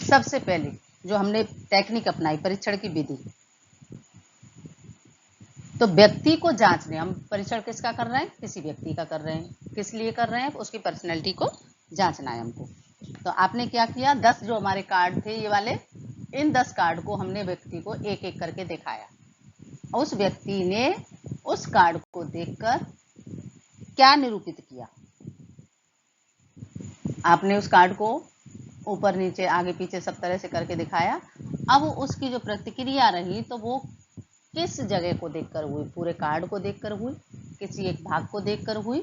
सबसे पहले जो हमने टेक्निक अपनाई, परीक्षण की विधि। तो व्यक्ति को जांचने, हम परीक्षण किसका कर रहे हैं? किसी व्यक्ति का कर रहे हैं। किस लिए कर रहे हैं? उसकी पर्सनैलिटी को जांचना है हमको। तो आपने क्या किया, 10 जो हमारे कार्ड थे ये वाले, इन 10 कार्ड को हमने व्यक्ति को एक एक करके दिखाया। उस व्यक्ति ने उस कार्ड को देखकर क्या निरूपित किया? आपने उस कार्ड को ऊपर नीचे आगे पीछे सब तरह से करके दिखाया। अब उसकी जो प्रतिक्रिया रही तो वो किस जगह को देखकर हुई? पूरे कार्ड को देखकर हुई, किसी एक भाग को देखकर हुई,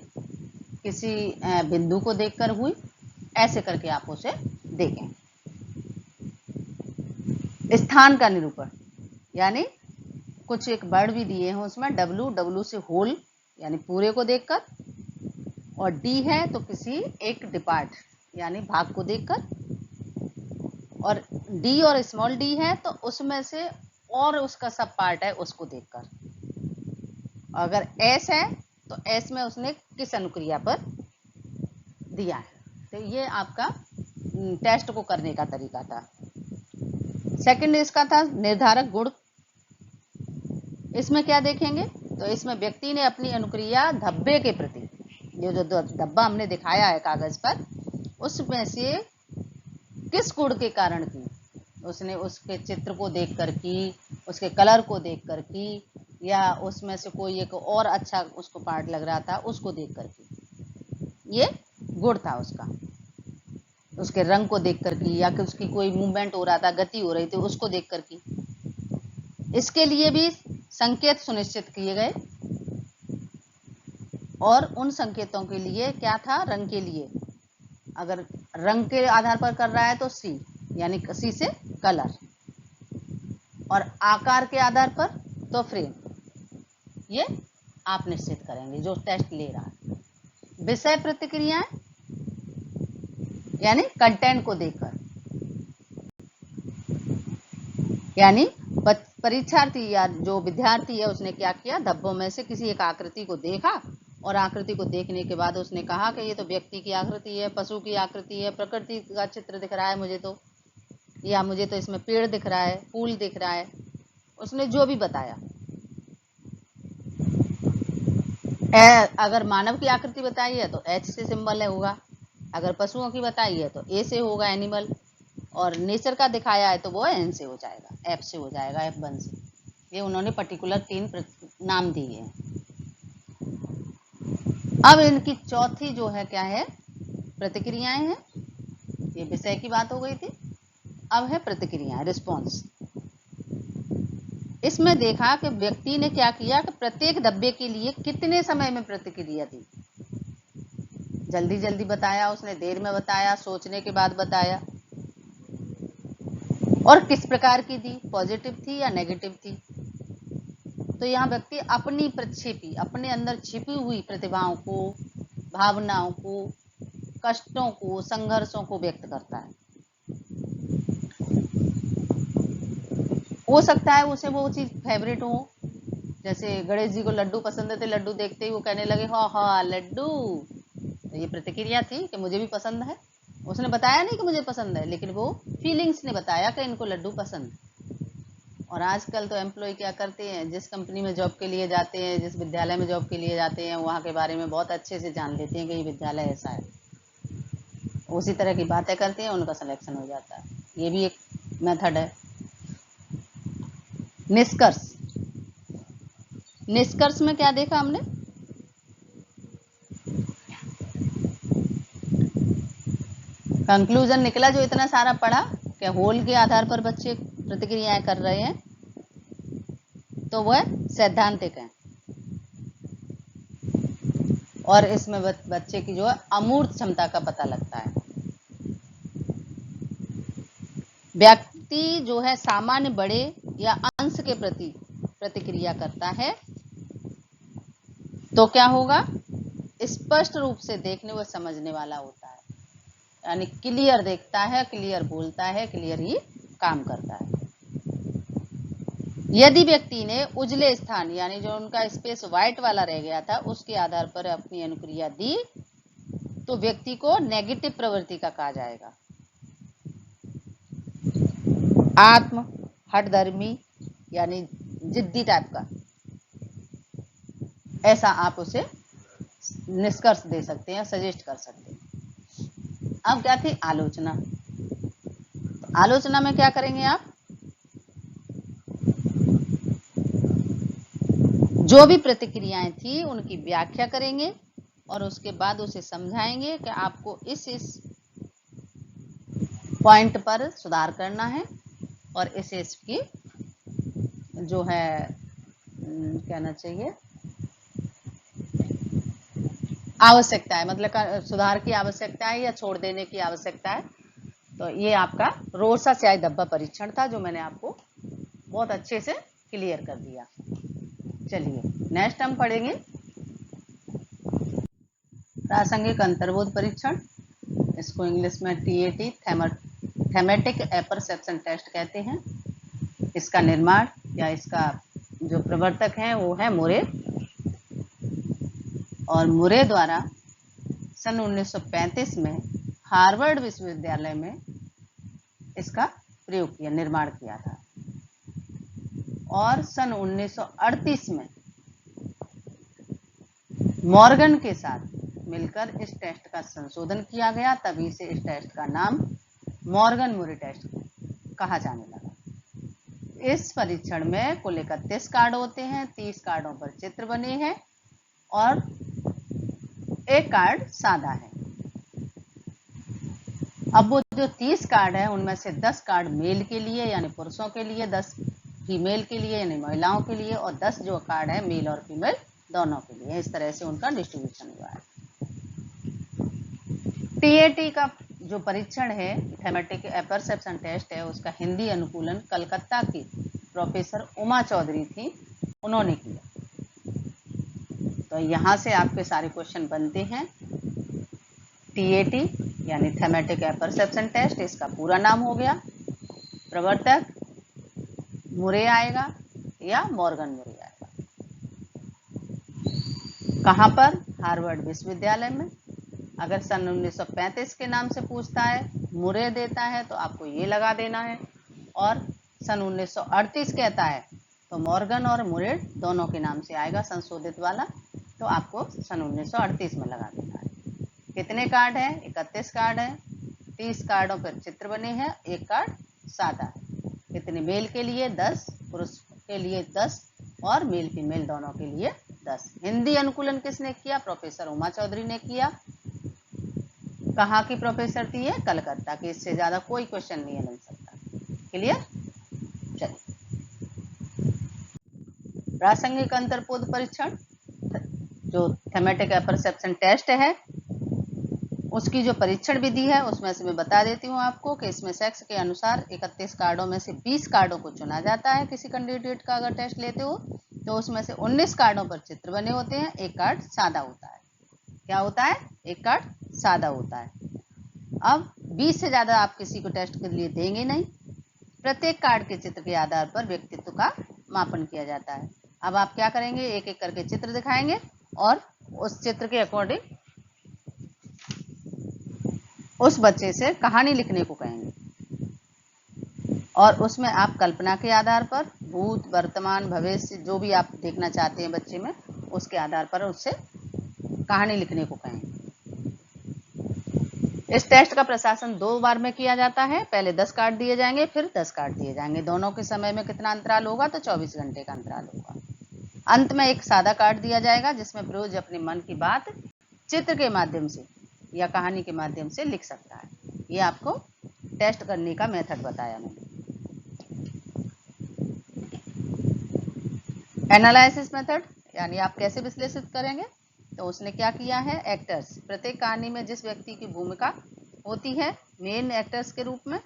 किसी बिंदु को देखकर हुई, ऐसे करके आप उसे देखें। स्थान का निरूपण, यानी कुछ एक वर्ड भी दिए हैं उसमें, डब्लू से होल यानी पूरे को देखकर, और डी है तो किसी एक डिपार्ट यानी भाग को देखकर, और डी और स्मॉल डी है तो उसमें से और उसका सब पार्ट है उसको देखकर। अगर एस है तो एस में उसने किस अनुक्रिया पर दिया है। तो ये आपका टेस्ट को करने का तरीका था। सेकंड इसका था निर्धारक गुण। इसमें क्या देखेंगे? तो इसमें व्यक्ति ने अपनी अनुक्रिया धब्बे के प्रति, ये जो धब्बा हमने दिखाया है कागज पर, उसमें से किस गुण के कारण की? उसने उसके चित्र को देखकर की, उसके कलर को देखकर की, या उसमें से कोई एक और अच्छा उसको पार्ट लग रहा था उसको देखकर की। ये गुण था उसका। उसके रंग को देखकर की, या कि उसकी कोई मूवमेंट हो रहा था, गति हो रही थी, उसको देखकर की। इसके लिए भी संकेत सुनिश्चित किए गए, और उन संकेतों के लिए क्या था? रंग के लिए अगर रंग के आधार पर कर रहा है तो सी, यानी सी से कलर, और आकार के आधार पर तो फ्रेम। ये आप निश्चित करेंगे जो टेस्ट ले रहा है। विषय प्रतिक्रियाएं, यानी कंटेंट को देखकर, यानी परीक्षार्थी या जो विद्यार्थी है उसने क्या किया? धब्बों में से किसी एक आकृति को देखा, और आकृति को देखने के बाद उसने कहा कि ये तो व्यक्ति की आकृति है, पशु की आकृति है, प्रकृति का चित्र दिख रहा है मुझे तो, या मुझे तो इसमें पेड़ दिख रहा है, फूल दिख रहा है। उसने जो भी बताया। अगर मानव की आकृति बताई है तो एच से सिंबल है होगा, अगर पशुओं की बताई है तो ए से होगा एनिमल, और नेचर का दिखाया है तो वो एन से हो जाएगा, एफ से हो जाएगा, F1 से। ये उन्होंने पर्टिकुलर 3 नाम दिए हैं। अब इनकी चौथी जो है क्या है? प्रतिक्रियाएं हैं। ये विषय की बात हो गई थी, अब है प्रतिक्रियाएं, रिस्पॉन्स। इसमें देखा कि व्यक्ति ने क्या किया कि प्रत्येक धब्बे के लिए कितने समय में प्रतिक्रिया दी। जल्दी जल्दी बताया उसने, देर में बताया, सोचने के बाद बताया, और किस प्रकार की दी? पॉजिटिव थी या नेगेटिव थी? तो यहाँ व्यक्ति अपनी प्रक्षेपी, अपने अंदर छिपी हुई प्रतिभाओं को, भावनाओं को, कष्टों को, संघर्षों को व्यक्त करता है। हो सकता है उसे वो चीज फेवरेट हो, जैसे गणेश जी को लड्डू पसंद थे, लड्डू देखते ही वो कहने लगे हाँ लड्डू। तो ये प्रतिक्रिया थी कि मुझे भी पसंद है। उसने बताया नहीं कि मुझे पसंद है, लेकिन वो फीलिंग्स ने बताया कि इनको लड्डू पसंद है। और आजकल तो एम्प्लॉय क्या करते हैं, जिस कंपनी में जॉब के लिए जाते हैं, जिस विद्यालय में जॉब के लिए जाते हैं, वहाँ के बारे में बहुत अच्छे से जान लेते हैं कि ये विद्यालय ऐसा है, उसी तरह की बातें करते हैं, उनका सिलेक्शन हो जाता है। ये भी एक मेथड है। निष्कर्ष। निष्कर्ष में क्या देखा हमने? कंक्लूजन निकला जो इतना सारा पढ़ा कि होल के आधार पर बच्चे प्रतिक्रियाएं कर रहे हैं, तो वह सैद्धांतिक है, और इसमें बच्चे की जो है अमूर्त क्षमता का पता लगता है। व्यक्ति जो है सामान्य बड़े या अंश के प्रति प्रतिक्रिया करता है तो क्या होगा? स्पष्ट रूप से देखने व समझने वाला होता है, यानी क्लियर देखता है, क्लियर बोलता है, क्लियर ही काम करता है। यदि व्यक्ति ने उजले स्थान, यानी जो उनका स्पेस व्हाइट वाला रह गया था, उसके आधार पर अपनी अनुक्रिया दी, तो व्यक्ति को नेगेटिव प्रवृत्ति का कहा जाएगा। आत्म हठधर्मी यानी जिद्दी टाइप का, ऐसा आप उसे निष्कर्ष दे सकते हैं, सजेस्ट कर सकते हैं। अब क्या थी आलोचना। तो आलोचना में क्या करेंगे आप, जो भी प्रतिक्रियाएं थी उनकी व्याख्या करेंगे और उसके बाद उसे समझाएंगे कि आपको इस पॉइंट पर सुधार करना है और इसकी जो है कहना चाहिए आवश्यकता है, मतलब सुधार की आवश्यकता है या छोड़ देने की आवश्यकता है। तो ये आपका रोसा स्याही धब्बा परीक्षण था जो मैंने आपको बहुत अच्छे से क्लियर कर दिया। चलिए नेक्स्ट हम पढ़ेंगे प्रासंगिक अंतर्बोध परीक्षण। इसको इंग्लिश में TAT थेमेटिक एपरसेप्शन टेस्ट कहते हैं। इसका निर्माण या इसका जो प्रवर्तक है वो है मुरे, और मुरे द्वारा सन 1935 में हार्वर्ड विश्वविद्यालय में इसका प्रयोग किया, निर्माण किया था। और सन 1938 में मॉर्गन के साथ मिलकर इस टेस्ट का संशोधन किया गया, तभी से इस टेस्ट का नाम मॉर्गन मुरे टेस्ट कहा जाने लगा। इस परीक्षण में कुल 31 कार्ड होते हैं, 30 कार्डों पर चित्र बने हैं और एक कार्ड सादा है। अब वो जो 30 कार्ड है उनमें से 10 कार्ड मेल के लिए यानी पुरुषों के लिए, 10 फीमेल के लिए यानी महिलाओं के लिए, और 10 जो कार्ड है मेल और फीमेल दोनों के लिए। इस तरह से उनका डिस्ट्रीब्यूशन हुआ है। TAT का जो परीक्षण है, थेमेटिक एपरसेप्शन टेस्ट है, उसका हिंदी अनुकूलन कलकत्ता की प्रोफेसर उमा चौधरी थी, उन्होंने किया। तो यहाँ से आपके सारे क्वेश्चन बनते हैं। TAT यानी थेमेटिक एपरसेप्शन टेस्ट, इसका पूरा नाम हो गया। प्रवर्तक मुरे आएगा या मॉर्गन मुरे आएगा। कहाँ पर? हार्वर्ड विश्वविद्यालय में। अगर सन 1935 के नाम से पूछता है, मुरे देता है तो आपको ये लगा देना है, और सन 1938 कहता है तो मॉर्गन और मुरे दोनों के नाम से आएगा संशोधित वाला, तो आपको सन 1938 में लगा देना है। कितने कार्ड हैं? 31 कार्ड हैं, 30 कार्डों पर चित्र बने हैं, एक कार्ड सादा है। कितने? मेल के लिए 10, पुरुष के लिए 10 और मेल फीमेल दोनों के लिए 10। हिंदी अनुकूलन किसने किया? प्रोफेसर उमा चौधरी ने किया। कहाँ की प्रोफेसर थी ये? कलकत्ता की। इससे ज्यादा कोई क्वेश्चन नहीं बन सकता। क्लियर? चलिए, प्रासंगिक अंतर्बोध परीक्षण जो थेमेटिक एपरसेप्शन टेस्ट है उसकी जो परीक्षण विधि है उसमें से मैं बता देती हूँ आपको कि इसमें सेक्स के अनुसार 31 कार्डों में से 20 कार्डों को चुना जाता है। किसी कैंडिडेट का अगर टेस्ट लेते हो तो उसमें से 19 कार्डों पर चित्र बने होते हैं, एक कार्ड सादा होता है। क्या होता है? एक कार्ड सादा होता है। अब 20 से ज्यादा आप किसी को टेस्ट के लिए देंगे नहीं। प्रत्येक कार्ड के चित्र के आधार पर व्यक्तित्व का मापन किया जाता है। अब आप क्या करेंगे? एक एक करके चित्र दिखाएंगे और उस चित्र के अकॉर्डिंग उस बच्चे से कहानी लिखने को कहेंगे, और उसमें आप कल्पना के आधार पर भूत, वर्तमान, भविष्य जो भी आप देखना चाहते हैं बच्चे में, उसके आधार पर उससे कहानी लिखने को कहेंगे। इस टेस्ट का प्रशासन 2 बार में किया जाता है। पहले 10 कार्ड दिए जाएंगे, फिर 10 कार्ड दिए जाएंगे। दोनों के समय में कितना अंतराल होगा? तो 24 घंटे का अंतराल होगा। अंत में एक सादा कार्ड दिया जाएगा जिसमें प्रयोज अपने मन की बात चित्र के माध्यम से या कहानी के माध्यम से लिख सकता है। ये आपको टेस्ट करने का मेथड बताया मैंने। एनालिसिस मेथड यानी आप कैसे विश्लेषित करेंगे? तो उसने क्या किया है? एक्टर्स, प्रत्येक कहानी में जिस व्यक्ति की भूमिका होती है मेन एक्टर्स के रूप में,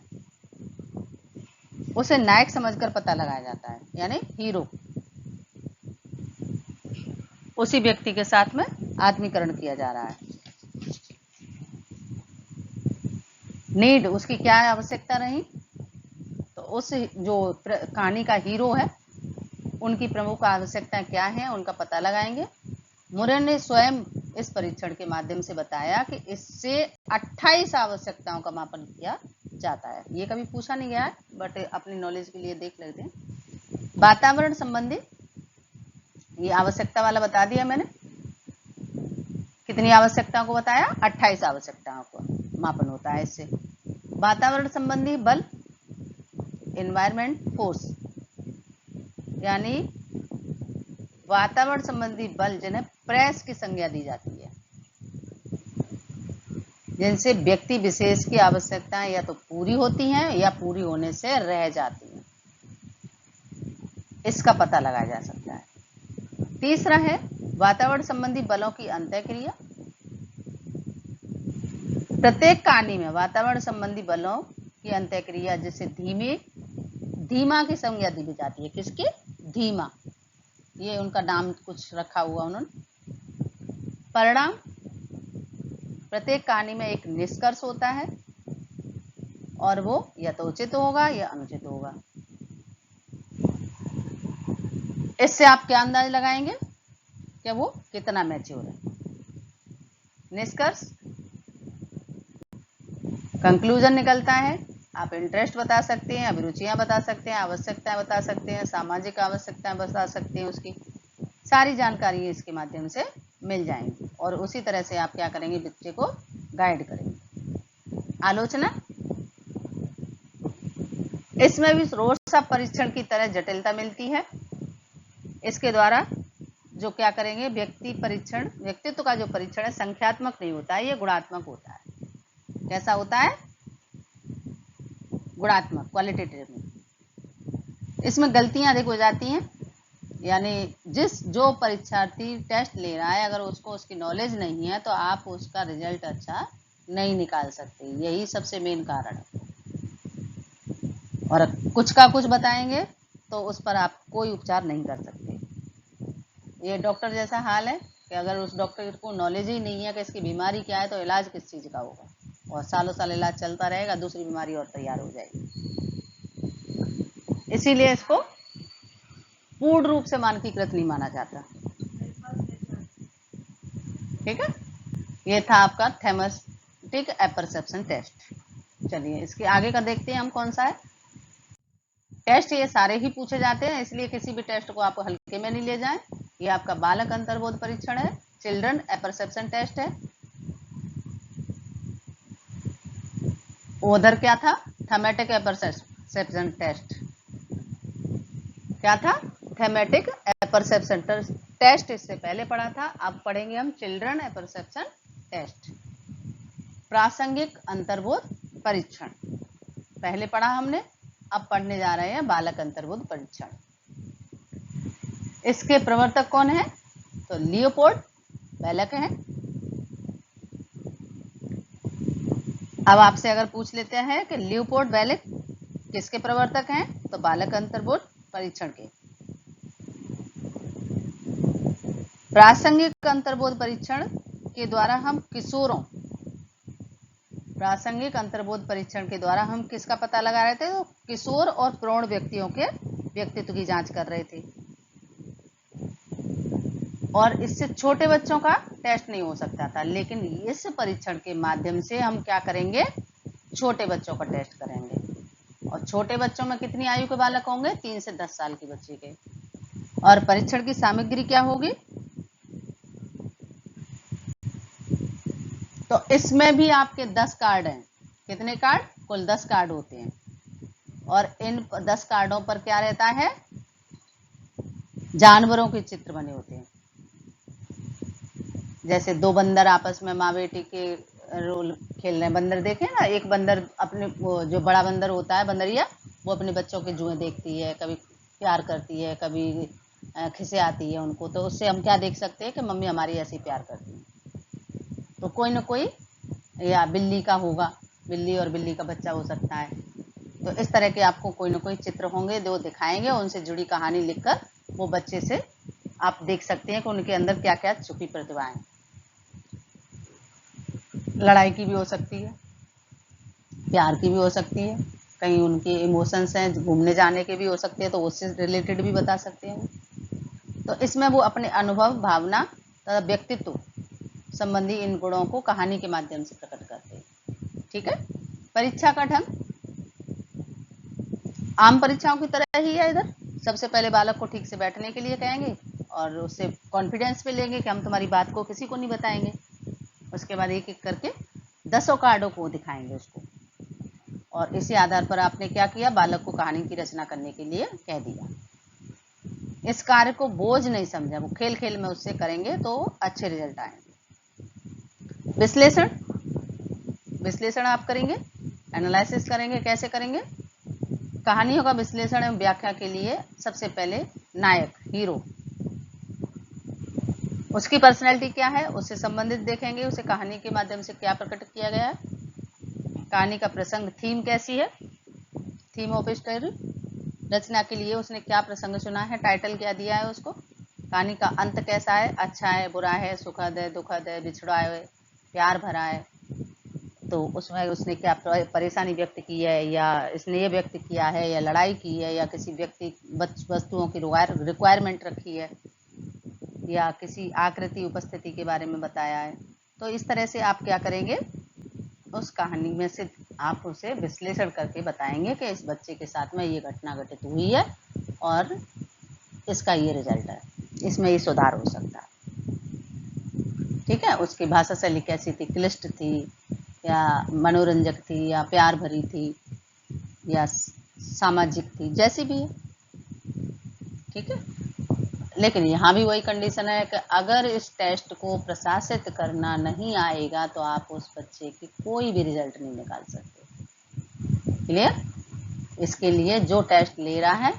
उसे नायक समझकर पता लगाया जाता है, यानी हीरो। उसी व्यक्ति के साथ में आत्मीकरण किया जा रहा है। नीड, उसकी क्या आवश्यकता रही? तो उस जो कहानी का हीरो है उनकी प्रमुख आवश्यकताएं क्या हैं उनका पता लगाएंगे। मुरे ने स्वयं इस परीक्षण के माध्यम से बताया कि इससे 28 आवश्यकताओं का मापन किया जाता है। ये कभी पूछा नहीं गया है बट अपनी नॉलेज के लिए देख लेते हैं। वातावरण संबंधी ये आवश्यकता वाला बता दिया मैंने। कितनी आवश्यकताओं को बताया? 28 आवश्यकताओं को मापन होता है इससे। वातावरण संबंधी बल, एनवायरमेंट फोर्स, यानी वातावरण संबंधी बल जिन्हें प्रेस की संज्ञा दी जाती है, जिनसे व्यक्ति विशेष की आवश्यकताएं या तो पूरी होती हैं या पूरी होने से रह जाती हैं, इसका पता लगाया जा सकता है। तीसरा है वातावरण संबंधी बलों की अंतःक्रिया। प्रत्येक कहानी में वातावरण संबंधी बलों की अंतःक्रिया, जिसे धीमा की संज्ञा दी जाती है। किसकी? धीमा, ये उनका नाम कुछ रखा हुआ उन्होंने। परिणाम, प्रत्येक कहानी में एक निष्कर्ष होता है और वो या तो उचित होगा या अनुचित होगा। इससे आप क्या अंदाज लगाएंगे कि वो कितना मैच्योर है? निष्कर्ष, कंक्लूजन निकलता है। आप इंटरेस्ट बता सकते हैं, अभिरुचियां बता सकते हैं, आवश्यकताएं बता सकते हैं, सामाजिक आवश्यकताएं बता सकते हैं, उसकी सारी जानकारी इसके माध्यम से मिल जाएंगी और उसी तरह से आप क्या करेंगे? बच्चे को गाइड करेंगे। आलोचना, इसमें भी रोर्सा परीक्षण की तरह जटिलता मिलती है। इसके द्वारा जो क्या करेंगे? व्यक्तित्व का जो परीक्षण है संख्यात्मक नहीं होता है, ये गुणात्मक होता है। कैसा होता है? गुणात्मक, क्वालिटेटिव। इसमें गलतियां अधिक हो जाती हैं, यानी जो परीक्षार्थी टेस्ट ले रहा है अगर उसको उसकी नॉलेज नहीं है तो आप उसका रिजल्ट अच्छा नहीं निकाल सकते। यही सबसे मेन कारण है। और कुछ का कुछ बताएंगे तो उस पर आप कोई उपचार नहीं कर सकते। ये डॉक्टर जैसा हाल है कि अगर उस डॉक्टर को नॉलेज ही नहीं है कि इसकी बीमारी क्या है तो इलाज किस चीज़ का होगा, और सालों साल इलाज चलता रहेगा, दूसरी बीमारी और तैयार हो जाएगी। इसीलिए इसको पूर्ण रूप से मानकीकृत नहीं माना जाता। ठीक है, ये था आपका थैलेमैटिक एपरसेप्शन टेस्ट। चलिए इसके आगे का देखते हैं हम कौन सा है टेस्ट। ये सारे ही पूछे जाते हैं, इसलिए किसी भी टेस्ट को आप हल्के में नहीं ले जाएं। ये आपका बालक अंतर्बोध परीक्षण है, चिल्ड्रन एपरसेप्शन टेस्ट है। उधर क्या था? थैलेमैटिक एपरसेप्शन टेस्ट। क्या था? थैलेमैटिक एपरसेप्शन टेस्ट इससे पहले पढ़ा था। अब पढ़ेंगे हम चिल्ड्रन एपरसेप्शन टेस्ट। प्रासंगिक अंतर्बोध परीक्षण पहले पढ़ा हमने, अब पढ़ने जा रहे हैं बालक अंतर्बोध परीक्षण। इसके प्रवर्तक कौन है? तो लियोपोल्ड बेलक है। अब आपसे अगर पूछ लेते हैं कि लियोपोल्ड बेलक किसके प्रवर्तक हैं, तो बालक अंतर्बोध परीक्षण के। प्रासंगिक अंतर्बोध परीक्षण के द्वारा हम किशोरों प्रासंगिक अंतर्बोध परीक्षण के द्वारा हम किसका पता लगा रहे थे? तो किशोर और प्रौढ़ व्यक्तियों के व्यक्तित्व की जांच कर रहे थे। और इससे छोटे बच्चों का टेस्ट नहीं हो सकता था, लेकिन इस परीक्षण के माध्यम से हम क्या करेंगे? छोटे बच्चों का टेस्ट करेंगे। और छोटे बच्चों में कितनी आयु के बालक होंगे? 3 से 10 साल के बच्चे के। और परीक्षण की सामग्री क्या होगी? तो इसमें भी आपके 10 कार्ड हैं। कितने कार्ड? कुल 10 कार्ड होते हैं। और इन 10 कार्डों पर क्या रहता है? जानवरों के चित्र बने होते हैं। जैसे 2 बंदर आपस में माँ बेटी के रोल खेल रहे हैं। बंदर देखे ना, एक बंदर अपने जो बड़ा बंदर होता है बंदरिया, वो अपने बच्चों के जुएं देखती है, कभी प्यार करती है, कभी खिसे आती है उनको। तो उससे हम क्या देख सकते हैं कि मम्मी हमारी ऐसी प्यार करती है। तो कोई ना कोई, या बिल्ली का होगा, बिल्ली और बिल्ली का बच्चा हो सकता है। तो इस तरह के आपको कोई ना कोई चित्र होंगे जो दिखाएंगे, उनसे जुड़ी कहानी लिखकर वो बच्चे से आप देख सकते हैं कि उनके अंदर क्या क्या छुपी प्रतिभाएं। लड़ाई की भी हो सकती है, प्यार की भी हो सकती है, कहीं उनके इमोशंस हैं, घूमने जाने के भी हो सकते हैं, तो उससे रिलेटेड भी बता सकते हैं। तो इसमें वो अपने अनुभव, भावना तथा व्यक्तित्व संबंधी इन गुणों को कहानी के माध्यम से प्रकट करते हैं। ठीक है। परीक्षा का ढंग, आम परीक्षाओं की तरह ही है। इधर सबसे पहले बालक को ठीक से बैठने के लिए कहेंगे और उससे कॉन्फिडेंस पे लेंगे कि हम तुम्हारी बात को किसी को नहीं बताएंगे। उसके बाद एक एक करके 10 कार्डों को दिखाएंगे उसको, और इसी आधार पर आपने क्या किया, बालक को कहानी की रचना करने के लिए कह दिया। इस कार्य को बोझ नहीं समझा, वो खेल खेल में उससे करेंगे तो अच्छे रिजल्ट आएंगे। विश्लेषण, विश्लेषण आप करेंगे, एनालिसिस करेंगे। कैसे करेंगे? कहानियों का विश्लेषण एवं व्याख्या के लिए सबसे पहले नायक, हीरो, उसकी पर्सनैलिटी क्या है, उससे संबंधित देखेंगे, उसे कहानी के माध्यम से क्या प्रकट किया गया है, कहानी का प्रसंग, थीम कैसी है, थीम ऑफ स्टोरी, रचना के लिए उसने क्या प्रसंग चुना है, टाइटल क्या दिया है उसको, कहानी का अंत कैसा है, अच्छा है, बुरा है, सुखद है, दुखद है, बिछड़ा है, प्यार भरा है, तो उसमें उसने क्या परेशानी व्यक्त की है, या स्नेह व्यक्त किया है, या लड़ाई की है, या किसी व्यक्ति वस्तुओं की रिक्वायरमेंट रखी है, या किसी आकृति उपस्थिति के बारे में बताया है। तो इस तरह से आप क्या करेंगे, उस कहानी में से आप उसे विश्लेषण करके बताएंगे कि इस बच्चे के साथ में ये घटना घटित हुई है और इसका ये रिजल्ट है, इसमें ये सुधार हो सकता है। ठीक है, उसकी भाषा शैली कैसी थी, क्लिष्ट थी या मनोरंजक थी, या प्यार भरी थी, या सामाजिक थी, जैसी भी है। ठीक है, लेकिन यहाँ भी वही कंडीशन है कि अगर इस टेस्ट को प्रशासित करना नहीं आएगा तो आप उस बच्चे की कोई भी रिजल्ट नहीं निकाल सकते। क्लियर? इसके लिए जो टेस्ट ले रहा है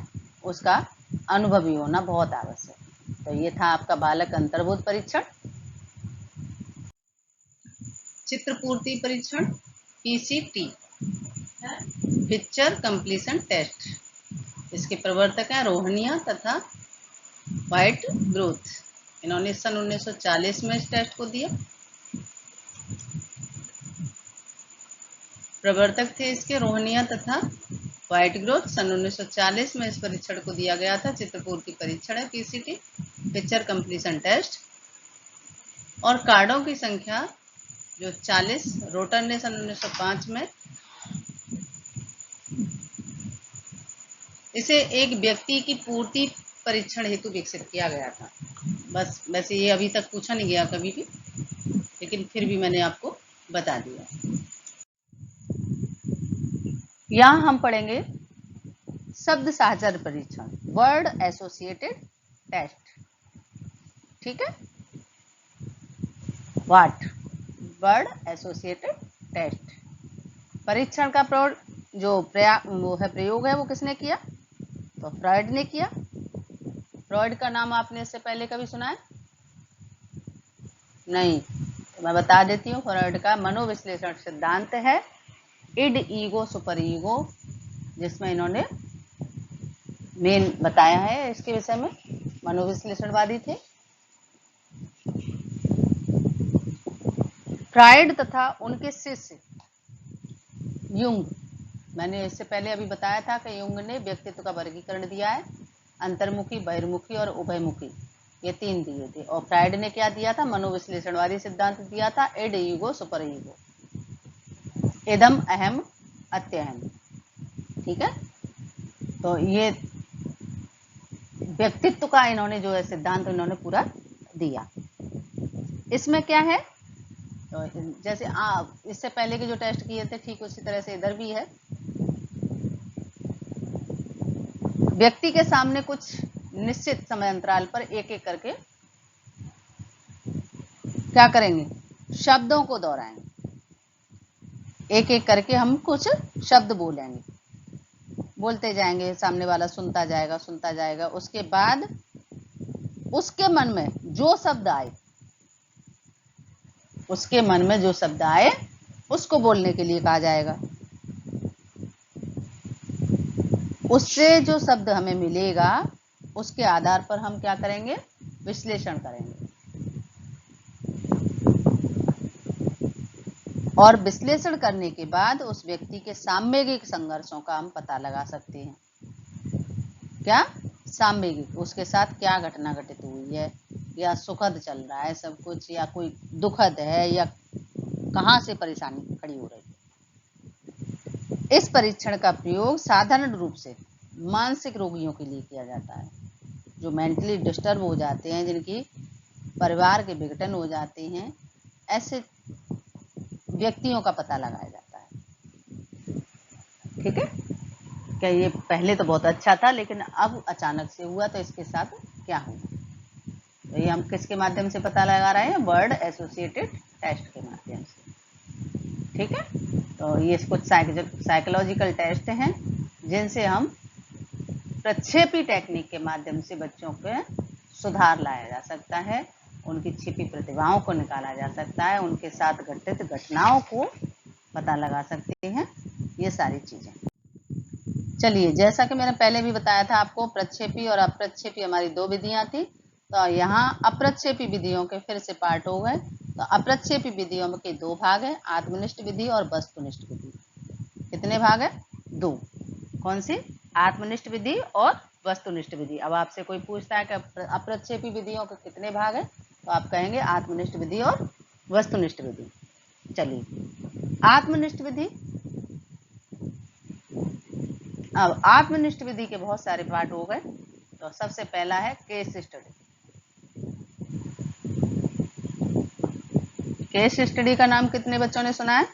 उसका अनुभवी होना बहुत आवश्यक है। तो ये था आपका बालक अंतर्बोध परीक्षण। चित्रपूर्ति परीक्षण, पीसीटी, पिक्चर कंप्लीशन टेस्ट। इसके प्रवर्तक हैं रोहनिया तथा व्हाइट ग्रोथ। इन्होंने सन 1940 में इस टेस्ट को दिया। प्रवर्तक थे इसके रोहनिया तथा व्हाइट ग्रोथ। सन 1940 में इस परीक्षण को दिया गया था। चित्रपूर्ति परीक्षण है पीसीटी, पिक्चर कंप्लीशन टेस्ट। और कार्डों की संख्या जो 40, रोटर ने सन 1905 में इसे एक व्यक्ति की पूर्ति परीक्षण हेतु विकसित किया गया था। बस वैसे ये अभी तक पूछा नहीं गया कभी भी, लेकिन फिर भी मैंने आपको बता दिया। यहाँ हम पढ़ेंगे शब्द साहचर्य परीक्षण, वर्ड एसोसिएटेड टेस्ट। ठीक है, व्हाट, वर्ड एसोसिएटेड टेस्ट। परीक्षण का प्रयोग है वो किसने किया, तो फ्रॉइड ने किया। फ्रॉइड का नाम आपने इससे पहले कभी सुना है? नहीं, तो मैं बता देती हूँ। फ्रॉइड का मनोविश्लेषण सिद्धांत है इड, ईगो, सुपर ईगो, जिसमें इन्होंने मेन बताया है इसके विषय में। मनोविश्लेषणवादी थे फ्रॉइड तथा उनके शिष्य युंग। मैंने इससे पहले अभी बताया था कि युंग ने व्यक्तित्व का वर्गीकरण दिया है, अंतर्मुखी, बहिर्मुखी और उभयमुखी, ये 3 दिए थे। और फ्राइड ने क्या दिया था, मनोविश्लेषणवादी सिद्धांत दिया था, इड, ईगो, सुपर ईगो, इदम, अहम, अत्यहम। ठीक है, तो ये व्यक्तित्व का इन्होंने जो है सिद्धांत इन्होंने पूरा दिया। इसमें क्या है, तो जैसे इससे पहले के जो टेस्ट किए थे ठीक उसी तरह से इधर भी है। व्यक्ति के सामने कुछ निश्चित समय अंतराल पर एक एक करके क्या करेंगे, शब्दों को दोहराएंगे। एक एक करके हम कुछ शब्द बोलेंगे, बोलते जाएंगे, सामने वाला सुनता जाएगा। उसके बाद उसके मन में जो शब्द आए, उसके मन में जो शब्द आए उसको बोलने के लिए कहा जाएगा। उससे जो शब्द हमें मिलेगा उसके आधार पर हम क्या करेंगे, विश्लेषण करेंगे। और विश्लेषण करने के बाद उस व्यक्ति के सामयिक संघर्षों का हम पता लगा सकते हैं। क्या सामयिक, उसके साथ क्या घटना घटित हुई है, या सुखद चल रहा है सब कुछ, या कोई दुखद है, या कहां से परेशानी खड़ी हो रही है। इस परीक्षण का प्रयोग साधारण रूप से मानसिक रोगियों के लिए किया जाता है, जो मेंटली डिस्टर्ब हो जाते हैं, जिनकी परिवार के विघटन हो जाते हैं, ऐसे व्यक्तियों का पता लगाया जाता है। ठीक है, क्या ये पहले तो बहुत अच्छा था, लेकिन अब अचानक से हुआ, तो इसके साथ क्या हुआ? तो ये हम किसके माध्यम से पता लगा रहे हैं? वर्ड एसोसिएटेड टेस्ट के माध्यम से। ठीक है, तो ये कुछ साइकोलॉजिकल टेस्ट हैं जिनसे हम प्रक्षेपी टेक्निक के माध्यम से बच्चों पे सुधार लाया जा सकता है, उनकी छिपी प्रतिभाओं को निकाला जा सकता है, उनके साथ घटित घटनाओं को पता लगा सकते हैं, ये सारी चीजें। चलिए, जैसा कि मैंने पहले भी बताया था आपको, प्रक्षेपी और अप्रक्षेपी हमारी दो विधियां थी। तो यहाँ अप्रक्षेपी विधियों के फिर से पार्ट हो गए। तो अप्रक्षेपी विधियों के दो भाग हैं, आत्मनिष्ठ विधि और वस्तुनिष्ठ विधि। कितने भाग है? दो। कौन सी? आत्मनिष्ठ विधि और वस्तुनिष्ठ विधि। अब आपसे कोई पूछता है कि अप्रक्षेपी विधियों के कितने भाग हैं, तो आप कहेंगे आत्मनिष्ठ विधि और वस्तुनिष्ठ विधि। चलिए, आत्मनिष्ठ विधि। अब आत्मनिष्ठ विधि के बहुत सारे पार्ट हो गए। तो सबसे पहला है केस स्टडी। केस स्टडी का नाम कितने बच्चों ने सुना है?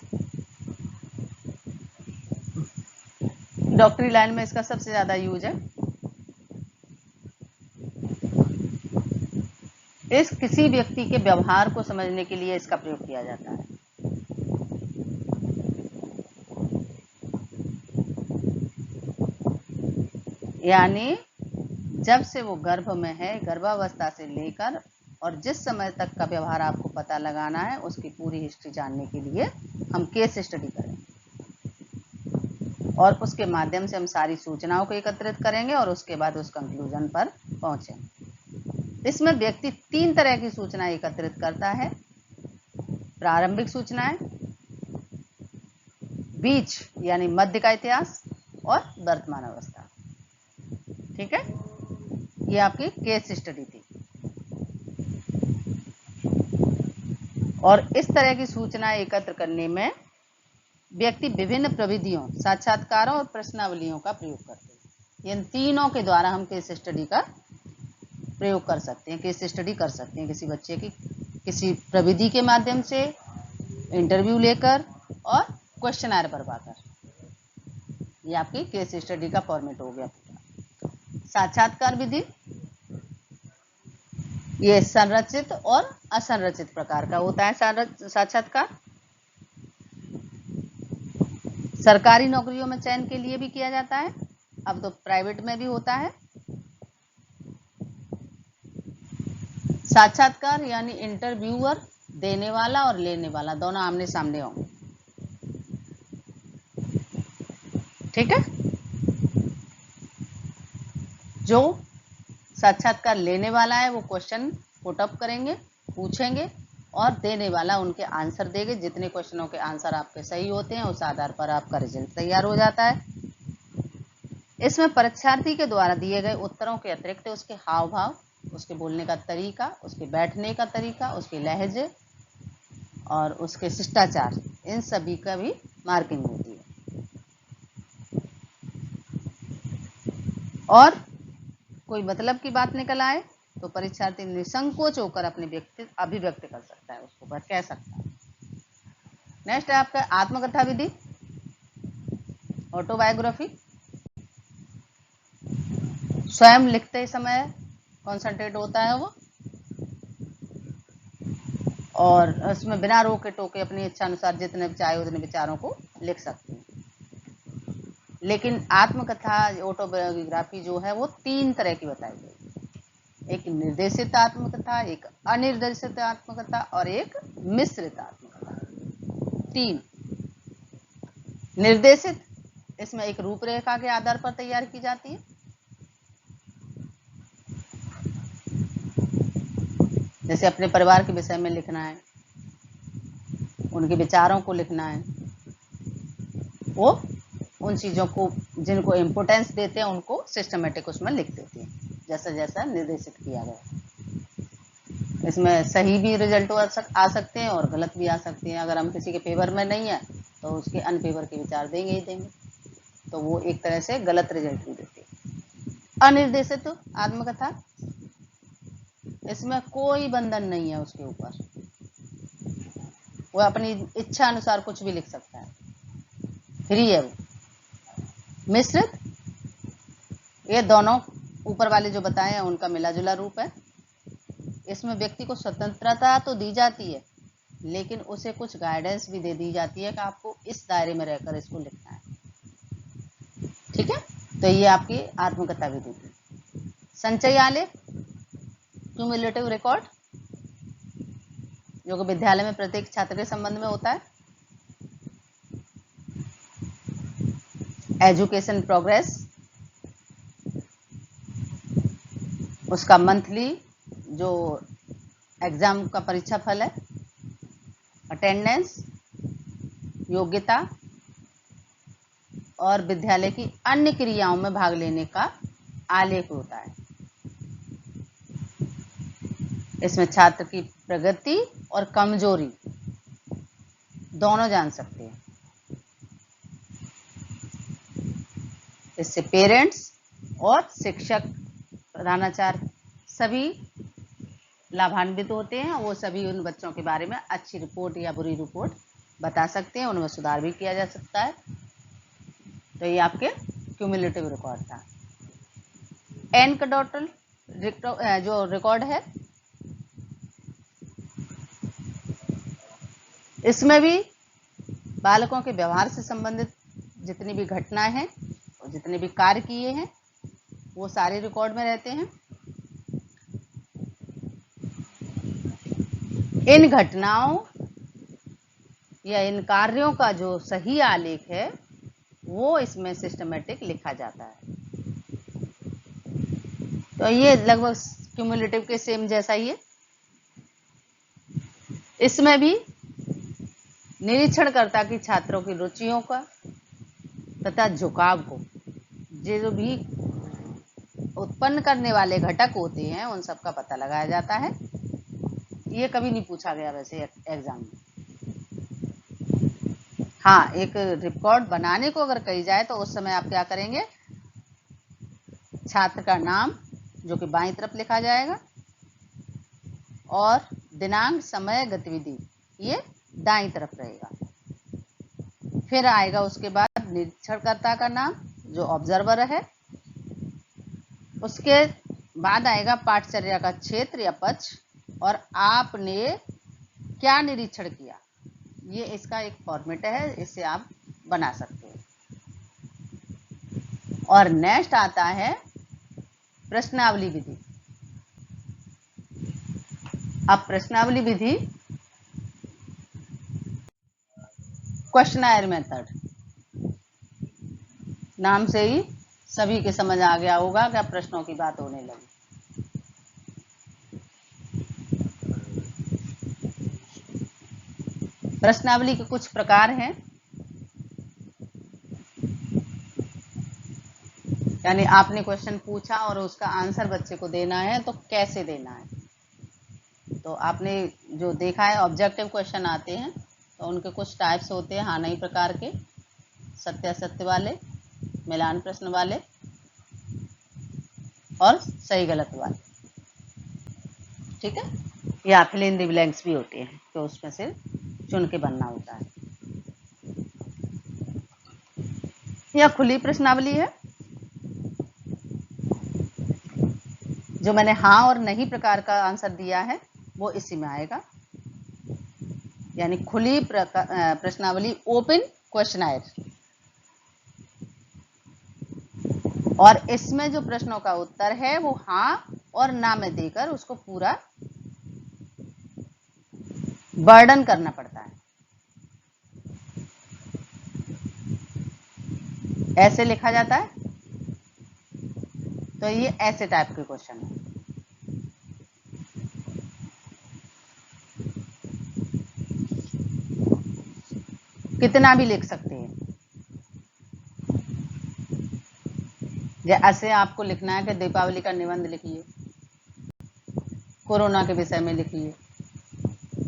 डॉक्टरी लाइन में इसका सबसे ज्यादा यूज है। इस किसी व्यक्ति के व्यवहार को समझने के लिए इसका प्रयोग किया जाता है। यानी जब से वो गर्भ में है, गर्भावस्था से लेकर और जिस समय तक का व्यवहार आपको पता लगाना है, उसकी पूरी हिस्ट्री जानने के लिए हम केस स्टडी करेंगे और उसके माध्यम से हम सारी सूचनाओं को एकत्रित करेंगे और उसके बाद उस कंक्लूजन पर पहुंचेंगे। इसमें व्यक्ति 3 तरह की सूचनाएं एकत्रित करता है: प्रारंभिक सूचनाएं, बीच यानी मध्य का इतिहास और वर्तमान अवस्था। ठीक है, ये आपकी केस स्टडी थी। और इस तरह की सूचनाएं एकत्र करने में व्यक्ति विभिन्न प्रविधियों, साक्षात्कारों और प्रश्नावलियों का प्रयोग करते हैं। इन तीनों के द्वारा हम केस स्टडी का प्रयोग कर सकते हैं, केस स्टडी कर सकते हैं किसी बच्चे की, किसी प्रविधि के माध्यम से, इंटरव्यू लेकर और क्वेश्चनर भरवाकर। ये आपकी केस स्टडी का फॉर्मेट हो गया। साक्षात्कार विधि, ये संरचित और असंरचित प्रकार का होता है। साक्षात्कार सरकारी नौकरियों में चयन के लिए भी किया जाता है, अब तो प्राइवेट में भी होता है। साक्षात्कार यानी इंटरव्यूअर, देने वाला और लेने वाला दोनों आमने सामने होंगे। ठीक है, जो साक्षात्कार लेने वाला है वो क्वेश्चन पुट अप करेंगे, पूछेंगे और देने वाला उनके आंसर देंगे। जितने क्वेश्चनों के आंसर आपके सही होते हैं उस आधार पर आपका रिजल्ट तैयार हो जाता है। इसमें परीक्षार्थी के द्वारा दिए गए उत्तरों के अतिरिक्त उसके हाव भाव, उसके बोलने का तरीका, उसके बैठने का तरीका, उसके लहजे और उसके शिष्टाचार, इन सभी का भी मार्किंग होती है। और कोई मतलब की बात निकल आए तो परीक्षार्थी निसंकोच होकर अपने अभिव्यक्त कर सकता है, उसको कह सकता है। नेक्स्ट है आपका आत्मकथा विधि, ऑटोबायोग्राफी। स्वयं लिखते समय कॉन्सेंट्रेट होता है वो, और उसमें बिना रोके टोके अपनी इच्छा अनुसार जितने चाहे उतने विचारों को लिख सकते हैं। लेकिन आत्मकथा, ऑटोबायोग्राफी जो है वो 3 तरह की बताई गई: एक निर्देशित आत्मकथा, एक अनिर्देशित आत्मकथा और एक मिश्रित आत्मकथा। 3 निर्देशित, इसमें एक रूपरेखा के आधार पर तैयार की जाती है। जैसे अपने परिवार के विषय में लिखना है, उनके विचारों को लिखना है, वो उन चीजों को जिनको इम्पोर्टेंस देते हैं उनको सिस्टमेटिक उसमें लिख देते हैं, जैसा जैसा निर्देशित किया गया। इसमें सही भी रिजल्ट आ सकते हैं और गलत भी आ सकते हैं। अगर हम किसी के फेवर में नहीं है तो उसके अनफेवर के विचार देंगे ही देंगे, तो वो एक तरह से गलत रिजल्ट भी देते हैं। अनिर्देशित आत्मकथा, इसमें कोई बंधन नहीं है उसके ऊपर, वो अपनी इच्छा अनुसार कुछ भी लिख सकता है, फ्री है वो। मिश्रित, ये दोनों ऊपर वाले जो बताए हैं उनका मिला जुला रूप है। इसमें व्यक्ति को स्वतंत्रता तो दी जाती है, लेकिन उसे कुछ गाइडेंस भी दे दी जाती है कि आपको इस दायरे में रहकर इसको लिखना है। ठीक है, तो ये आपकी आत्मकथा विधि थी। संचय आलेख, क्यूमुलेटिव रिकॉर्ड, जो कि विद्यालय में प्रत्येक छात्र के संबंध में होता है। एजुकेशन प्रोग्रेस, उसका मंथली जो एग्जाम का परीक्षा फल है। अटेंडेंस, योग्यता और विद्यालय की अन्य क्रियाओं में भाग लेने का आलेख होता है। इसमें छात्र की प्रगति और कमजोरी दोनों जान सकते हैं। इससे पेरेंट्स और शिक्षक, प्रधानाचार्य सभी लाभान्वित होते हैं। वो सभी उन बच्चों के बारे में अच्छी रिपोर्ट या बुरी रिपोर्ट बता सकते हैं, उनमें सुधार भी किया जा सकता है। तो ये आपके क्यूमुलेटिव रिकॉर्ड था। एनकडोटल जो रिकॉर्ड है, इसमें भी बालकों के व्यवहार से संबंधित जितनी भी घटनाएं हैं और जितने भी कार्य किए हैं वो सारे रिकॉर्ड में रहते हैं। इन घटनाओं या इन कार्यों का जो सही आलेख है वो इसमें सिस्टमेटिक लिखा जाता है। तो ये लगभग क्यूमुलेटिव के सेम जैसा ही है। इसमें भी निरीक्षणकर्ता की छात्रों की रुचियों का तथा झुकाव को, जो भी उत्पन्न करने वाले घटक होते हैं उन सब का पता लगाया जाता है। ये कभी नहीं पूछा गया वैसे एग्जाम में। हाँ, एक रिकॉर्ड बनाने को अगर कही जाए तो उस समय आप क्या करेंगे, छात्र का नाम जो कि बाईं तरफ लिखा जाएगा और दिनांक, समय, गतिविधि ये दाईं तरफ रहेगा। फिर आएगा उसके बाद निरीक्षणकर्ता का नाम जो ऑब्जर्वर है। उसके बाद आएगा पाठचर्या का क्षेत्र या पक्ष और आपने क्या निरीक्षण किया। ये इसका एक फॉर्मेट है, इससे आप बना सकते हैं। और नेक्स्ट आता है प्रश्नावली विधि। अब प्रश्नावली विधि क्वेश्चनायर मेथड, नाम से ही सभी के समझ आ गया होगा कि प्रश्नों की बात होने लगी। प्रश्नावली के कुछ प्रकार हैं, यानी आपने क्वेश्चन पूछा और उसका आंसर बच्चे को देना है तो कैसे देना है। तो आपने जो देखा है ऑब्जेक्टिव क्वेश्चन आते हैं तो उनके कुछ टाइप्स होते हैं, हाँ नहीं प्रकार के, सत्य असत्य वाले, मिलान प्रश्न वाले और सही गलत वाले। ठीक है, या फिल इन द ब्लैंक्स भी होते हैं तो उसमें से चुन के बनना होता है। यह खुली प्रश्नावली है। जो मैंने हाँ और नहीं प्रकार का आंसर दिया है वो इसी में आएगा, यानी खुली प्रश्नावली, ओपन क्वेश्चनायर। और इसमें जो प्रश्नों का उत्तर है वो हाँ और ना में देकर उसको पूरा वर्णन करना पड़ता है। ऐसे लिखा जाता है। तो ये ऐसे टाइप के क्वेश्चन है। कितना भी लिख सकते हैं। जैसे आपको लिखना है कि दीपावली का निबंध लिखिए, कोरोना के विषय में लिखिए,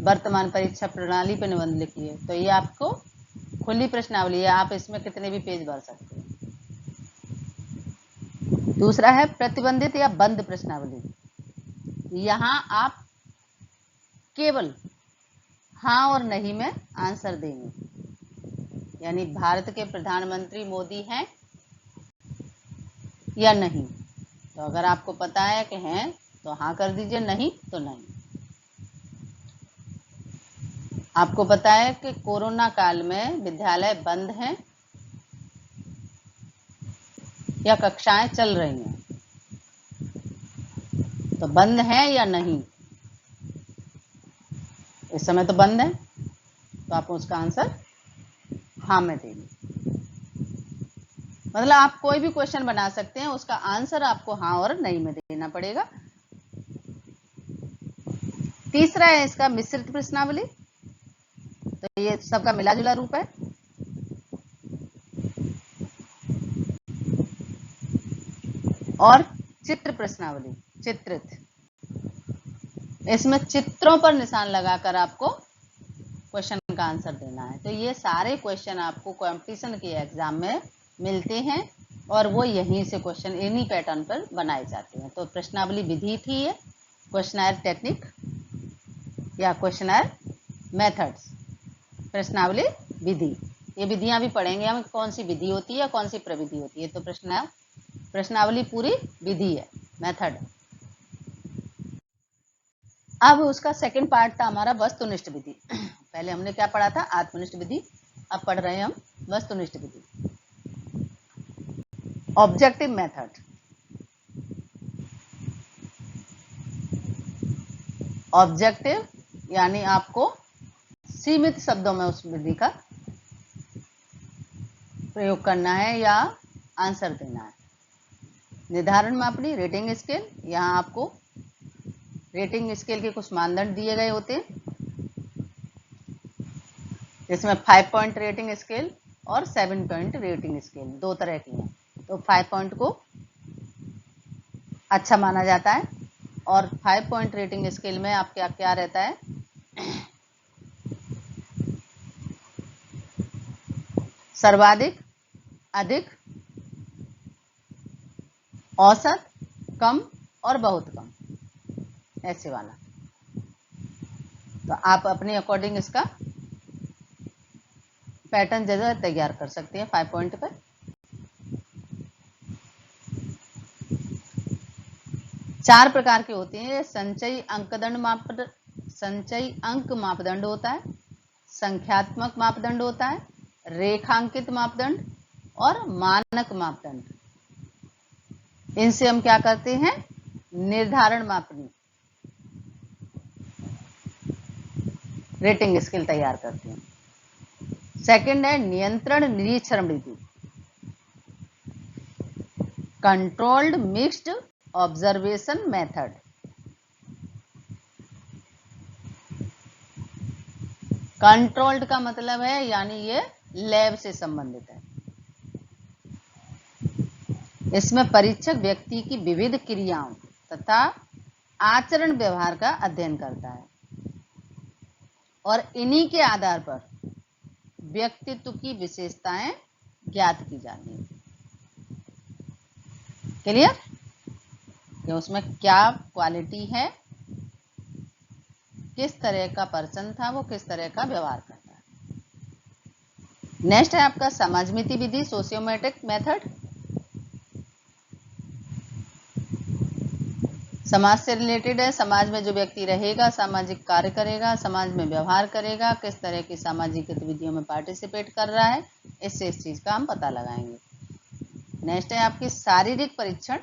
वर्तमान परीक्षा प्रणाली पर निबंध लिखिए, तो ये आपको खुली प्रश्नावली है, आप इसमें कितने भी पेज भर सकते हैं। दूसरा है प्रतिबंधित या बंद प्रश्नावली। यहां आप केवल हाँ और नहीं में आंसर देंगे, यानी भारत के प्रधानमंत्री मोदी हैं या नहीं। तो अगर आपको पता है कि हैं तो हाँ कर दीजिए, नहीं तो नहीं। आपको पता है कि कोरोना काल में विद्यालय बंद हैं या कक्षाएं चल रही हैं, तो बंद है या नहीं। इस समय तो बंद है, तो आप उसका आंसर हाँ में देंगे। मतलब आप कोई भी क्वेश्चन बना सकते हैं, उसका आंसर आपको हाँ और नहीं में देना पड़ेगा। तीसरा है इसका मिश्रित प्रश्नावली, तो ये सबका मिला जुला रूप है। और चित्र प्रश्नावली, चित्रित, इसमें चित्रों पर निशान लगाकर आपको क्वेश्चन का आंसर देना है। तो ये सारे क्वेश्चन आपको कंपटीशन के एग्जाम में मिलते हैं और वो यहीं से क्वेश्चन इन्हीं पैटर्न पर बनाए जाते हैं। तो प्रश्नावली विधि थी ये, क्वेश्चनर टेक्निक या क्वेश्चनर मेथड्स, प्रश्नावली विधि। ये विधियां भी पढ़ेंगे हम, कौन सी विधि होती है, कौन सी प्रविधि होती है। तो प्रश्नावली पूरी विधि है, मेथड। अब उसका सेकंड पार्ट था हमारा वस्तुनिष्ठ विधि। पहले हमने क्या पढ़ा था, आत्मनिष्ठ विधि, अब पढ़ रहे हैं हम वस्तुनिष्ठ विधि, ऑब्जेक्टिव मेथड। ऑब्जेक्टिव यानी आपको सीमित शब्दों में उस विधि का प्रयोग करना है या आंसर देना है। निर्धारण मापनी, रेटिंग स्केल, यहाँ आपको रेटिंग स्केल के कुछ मानदंड दिए गए होते हैं, जिसमें 5 पॉइंट रेटिंग स्केल और 7 पॉइंट रेटिंग स्केल, दो तरह की हैं। तो 5 पॉइंट को अच्छा माना जाता है और 5 पॉइंट रेटिंग स्केल में आपका क्या रहता है, सर्वाधिक, अधिक, औसत, कम और बहुत कम, ऐसे वाला। तो आप अपने अकॉर्डिंग इसका पैटर्न जगह तैयार कर सकते हैं 5 पॉइंट पर। चार प्रकार के होते हैं संचयी अंकदंड मापदंड, संचयी अंक मापदंड होता है, संख्यात्मक मापदंड होता है, रेखांकित मापदंड और मानक मापदंड। इनसे हम क्या करते हैं, निर्धारण मापनी, रेटिंग स्केल तैयार करते हैं। सेकंड है नियंत्रण निरीक्षण विधि, controlled mixed observation method. Controlled का मतलब है यानी ये लैब से संबंधित है। इसमें परीक्षक व्यक्ति की विविध क्रियाओं तथा आचरण व्यवहार का अध्ययन करता है और इन्हीं के आधार पर व्यक्तित्व की विशेषताएं ज्ञात की जाती हैं। क्लियर, कि उसमें क्या क्वालिटी है, किस तरह का पर्सन था, वो किस तरह का व्यवहार करता है। नेक्स्ट है आपका समाजमिति विधि, सोशियोमेट्रिक मेथड। समाज से रिलेटेड है, समाज में जो व्यक्ति रहेगा, सामाजिक कार्य करेगा, समाज में व्यवहार करेगा, किस तरह की सामाजिक गतिविधियों में पार्टिसिपेट कर रहा है, इससे इस चीज का हम पता लगाएंगे। नेक्स्ट है आपकी शारीरिक परीक्षण,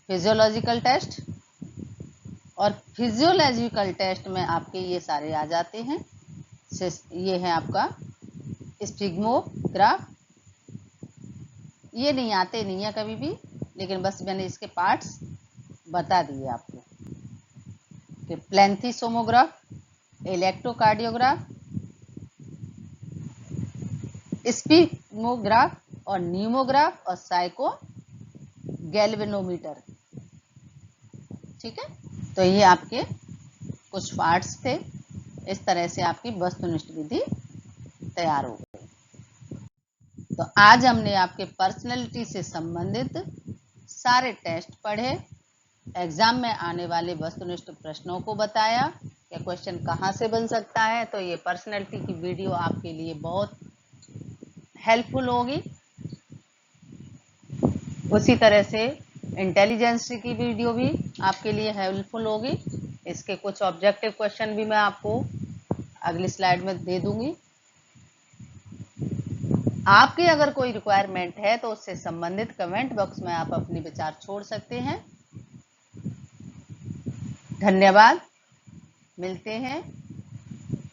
फिजियोलॉजिकल टेस्ट, और फिजियोलॉजिकल टेस्ट में आपके ये सारे आ जाते हैं। ये है आपका स्फिग्मोग्राफ, ये नहीं आते नहीं है कभी भी, लेकिन बस मैंने इसके पार्ट्स बता दिए आपको कि प्लेंथिसोमोग्राफ, इलेक्ट्रोकार्डियोग्राफ, स्फिग्मोग्राफ और न्यूमोग्राफ और साइको गैल्वेनोमीटर। ठीक है, तो ये आपके कुछ पार्ट्स थे। इस तरह से आपकी वस्तुनिष्ठ विधि तैयार हो गई। तो आज हमने आपके पर्सनैलिटी से संबंधित सारे टेस्ट पढ़े, एग्जाम में आने वाले वस्तुनिष्ठ प्रश्नों को बताया कि क्वेश्चन कहाँ से बन सकता है। तो ये पर्सनैलिटी की वीडियो आपके लिए बहुत हेल्पफुल होगी। उसी तरह से इंटेलिजेंस की वीडियो भी आपके लिए हेल्पफुल होगी। इसके कुछ ऑब्जेक्टिव क्वेश्चन भी मैं आपको अगली स्लाइड में दे दूंगी। आपकी अगर कोई रिक्वायरमेंट है तो उससे संबंधित कमेंट बॉक्स में आप अपने विचार छोड़ सकते हैं। धन्यवाद। मिलते हैं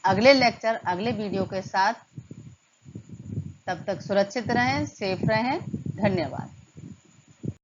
अगले लेक्चर, अगले वीडियो के साथ। तब तक सुरक्षित रहें, सेफ रहें। धन्यवाद।